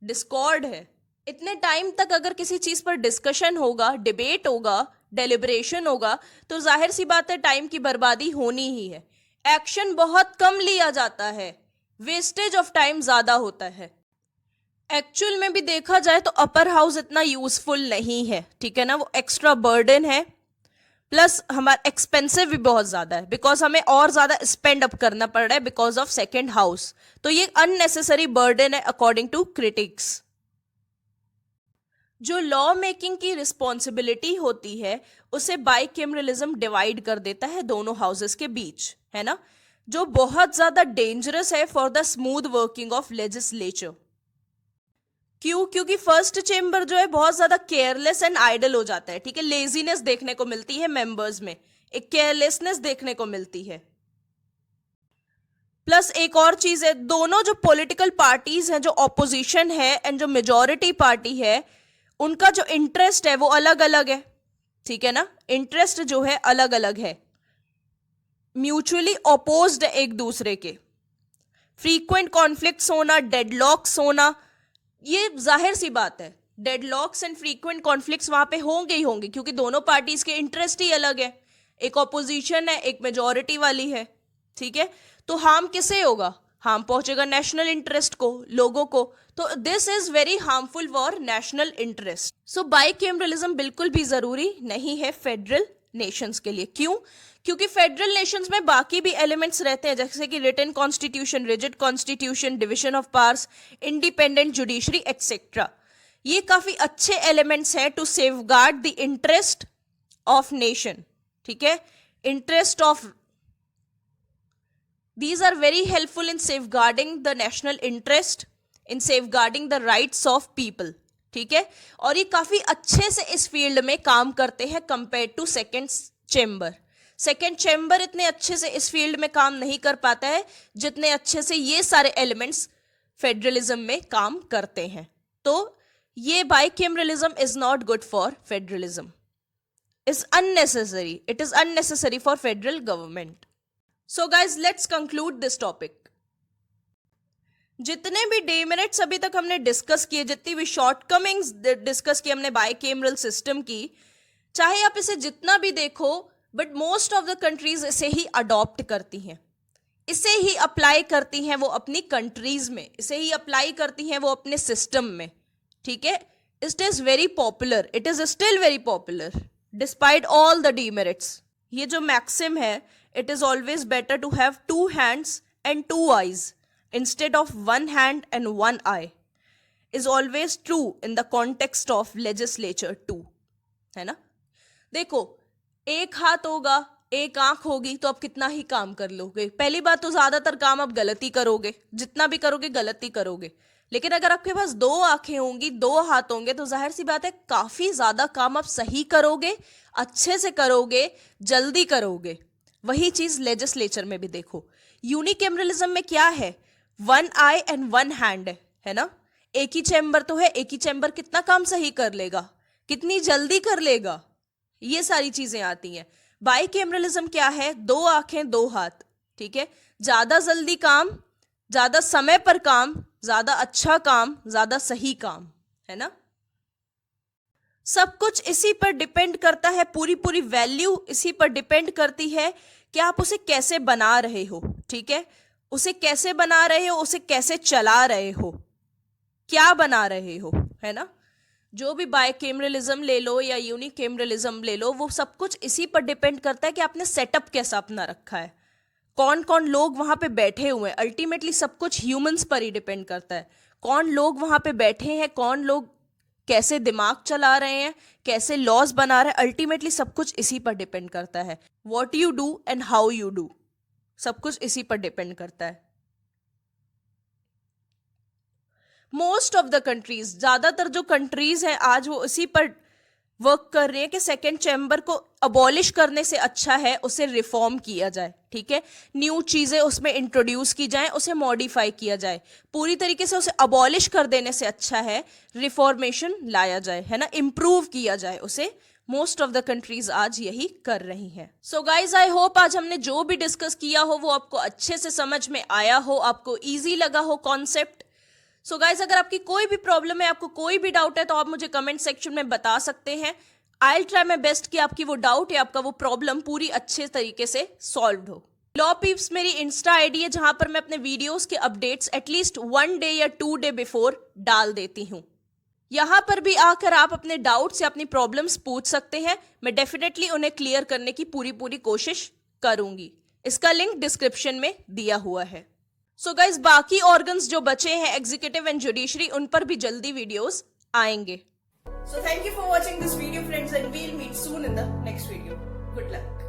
डिस्कॉर्ड है। इतने टाइम तक अगर किसी चीज पर डिस्कशन होगा, डिबेट होगा, डेलिब्रेशन होगा, तो जाहिर सी बात है टाइम की बर्बादी होनी ही है। एक्शन बहुत कम लिया जाता है, वेस्टेज ऑफ टाइम ज्यादा होता है। एक्चुअल में भी देखा जाए तो अपर हाउस इतना यूजफुल नहीं है, ठीक है ना। वो एक्स्ट्रा बर्डन है, प्लस हमारा एक्सपेंसिव भी बहुत ज्यादा है, बिकॉज हमें और ज्यादा स्पेंड अप करना पड़ रहा है बिकॉज ऑफ सेकेंड हाउस। तो ये अननेसेसरी बर्डन है अकॉर्डिंग टू क्रिटिक्स। जो लॉ मेकिंग की रिस्पॉन्सिबिलिटी होती है उसे बाइकैमरलिज्म डिवाइड कर देता है दोनों हाउसेस के बीच, है ना, जो बहुत ज्यादा डेंजरस है for the smooth working of legislature. क्यों? क्योंकि फर्स्ट चेम्बर जो है बहुत ज्यादा केयरलेस एंड आइडल हो जाता है, ठीक है। लेजीनेस देखने को मिलती है मेंबर्स में, एक केयरलेसनेस देखने को मिलती है। प्लस एक और चीज है, दोनों जो पॉलिटिकल पार्टीज हैं, जो ऑपोजिशन है एंड जो मेजॉरिटी पार्टी है, उनका जो इंटरेस्ट है वो अलग अलग है, ठीक है ना। इंटरेस्ट जो है अलग अलग है, म्यूचुअली अपोज्ड है एक दूसरे के। फ्रीक्वेंट कॉन्फ्लिक्ट्स होना, डेडलॉक्स होना, ये जाहिर सी बात है, डेडलॉक्स एंड फ्रीक्वेंट कॉन्फ्लिक्ट्स वहां पे होंगे ही होंगे, क्योंकि दोनों पार्टीज के इंटरेस्ट ही अलग है, एक ऑपोजिशन है, एक मेजॉरिटी वाली है, ठीक है। तो हार्म किसे होगा? हार्म पहुंचेगा नेशनल इंटरेस्ट को, लोगों को। तो this is very harmful for national interest. So bicameralism बिल्कुल भी जरूरी नहीं है फेडरल नेशंस के लिए। क्यों? क्योंकि फेडरल नेशंस में बाकी भी एलिमेंट्स रहते हैं, जैसे कि written constitution, rigid constitution, division of powers, independent judiciary etcetera. ये काफी अच्छे एलिमेंट्स हैं to safeguard the interest of nation, ठीक है। Interest of, these are very helpful in safeguarding the national interest, in safeguarding the rights of people, ठीक है। और ये काफी अच्छे से इस फील्ड में काम करते हैं compare to second chamber. Second chamber इतने अच्छे से इस फील्ड में काम नहीं कर पाता है जितने अच्छे से ये सारे एलिमेंट्स फेडरलिज्म में काम करते हैं। तो ये bicameralism is not good for federalism, is unnecessary, it is unnecessary for federal government. So guys let's conclude this topic. जितने भी डेमेरिट्स अभी तक हमने डिस्कस किए, जितनी भी शॉर्टकमिंग्स डिस्कस की हमने बाइकैमरल सिस्टम की, चाहे आप इसे जितना भी देखो, but most of the countries इसे ही अडॉप्ट करती हैं, इसे ही अप्लाई करती हैं वो अपनी कंट्रीज में, इसे ही अप्लाई करती हैं वो अपने सिस्टम में, ठीक है। It is very popular, it is still very popular despite all the demerits. ये जो मैक्सिम है, it is always better to have 2 hands and 2 eyes instead of 1 hand and 1 eye, is always true in the context of legislature too, है ना। देखो, एक हाथ होगा, एक आंख होगी, तो आप कितना ही काम कर लोगे। पहली बात तो ज्यादातर काम आप गलती करोगे, जितना भी करोगे गलती करोगे। लेकिन अगर आपके पास 2 आंखें होंगी, 2 हाथ होंगे, तो जाहिर सी बात है काफी ज्यादा काम आप सही करोगे, अच्छे से करोगे, जल्दी करोगे। वही चीज लेजिस्लेचर में भी देखो। यूनिकैमरलिज्म में क्या है? 1 आई एंड 1 हैंड है ना। एक ही चैम्बर तो है, एक ही चैम्बर कितना काम सही कर लेगा, कितनी जल्दी कर लेगा, ये सारी चीजें आती हैं। बाइकैमरलिज्म क्या है? 2 आंखें 2 हाथ, ठीक है। ज्यादा जल्दी काम, ज्यादा समय पर काम, ज्यादा अच्छा काम, ज्यादा सही काम, है ना। सब कुछ इसी पर डिपेंड करता है, पूरी वैल्यू इसी पर डिपेंड करती है कि आप उसे कैसे बना रहे हो, ठीक है। उसे कैसे बना रहे हो, उसे कैसे चला रहे हो, क्या बना रहे हो, है ना। जो भी बाइकैमरलिज्म ले लो या यूनिकैमरलिज्म ले लो, वो सब कुछ इसी पर डिपेंड करता है कि आपने सेटअप कैसा अपना रखा है, कौन कौन लोग वहां पे बैठे हुए हैं। अल्टीमेटली सब कुछ ह्यूमंस पर ही डिपेंड करता है, कौन लोग वहां पे बैठे हैं, कौन लोग कैसे दिमाग चला रहे हैं, कैसे लॉज बना रहे हैं। अल्टीमेटली सब कुछ इसी पर डिपेंड करता है। What you do and how you do, सब कुछ इसी पर डिपेंड करता है। मोस्ट ऑफ द कंट्रीज, ज्यादातर जो कंट्रीज हैं आज वो इसी पर वर्क कर रही है कि सेकेंड चैम्बर को अबॉलिश करने से अच्छा है उसे रिफॉर्म किया जाए, ठीक है। न्यू चीजें उसमें इंट्रोड्यूस की जाए, उसे मॉडिफाई किया जाए। पूरी तरीके से उसे अबॉलिश कर देने से अच्छा है रिफॉर्मेशन लाया जाए, है ना, इंप्रूव किया जाए उसे। मोस्ट ऑफ द कंट्रीज आज यही कर रही हैं। सो गाइज, आई होप आज हमने जो भी डिस्कस किया हो वो आपको अच्छे से समझ में आया हो, आपको ईजी लगा हो कॉन्सेप्ट। सो गाइज, अगर आपकी कोई भी प्रॉब्लम है, आपको कोई भी डाउट है, तो आप मुझे कमेंट सेक्शन में बता सकते हैं। I will try my best कि आपकी वो डाउट या आपका वो प्रॉब्लम पूरी अच्छे तरीके से सॉल्व हो। लॉ पीप्स मेरी इंस्टा आईडी है, जहां पर मैं अपने वीडियोस के अपडेट्स एटलीस्ट 1 डे या 2 डे बिफोर डाल देती हूं। यहां पर भी आकर आप अपने डाउट्स या अपनी प्रॉब्लम्स पूछ सकते हैं। मैं डेफिनेटली उन्हें क्लियर करने की पूरी कोशिश करूंगी। इसका लिंक डिस्क्रिप्शन में दिया हुआ है। सो गाइज, बाकी ऑर्गन्स जो बचे हैं, एग्जीक्यूटिव एंड जुडिशरी, उन पर भी जल्दी वीडियोस आएंगे। So thank you for watching this video friends, and we'll meet soon in the next video. Good luck.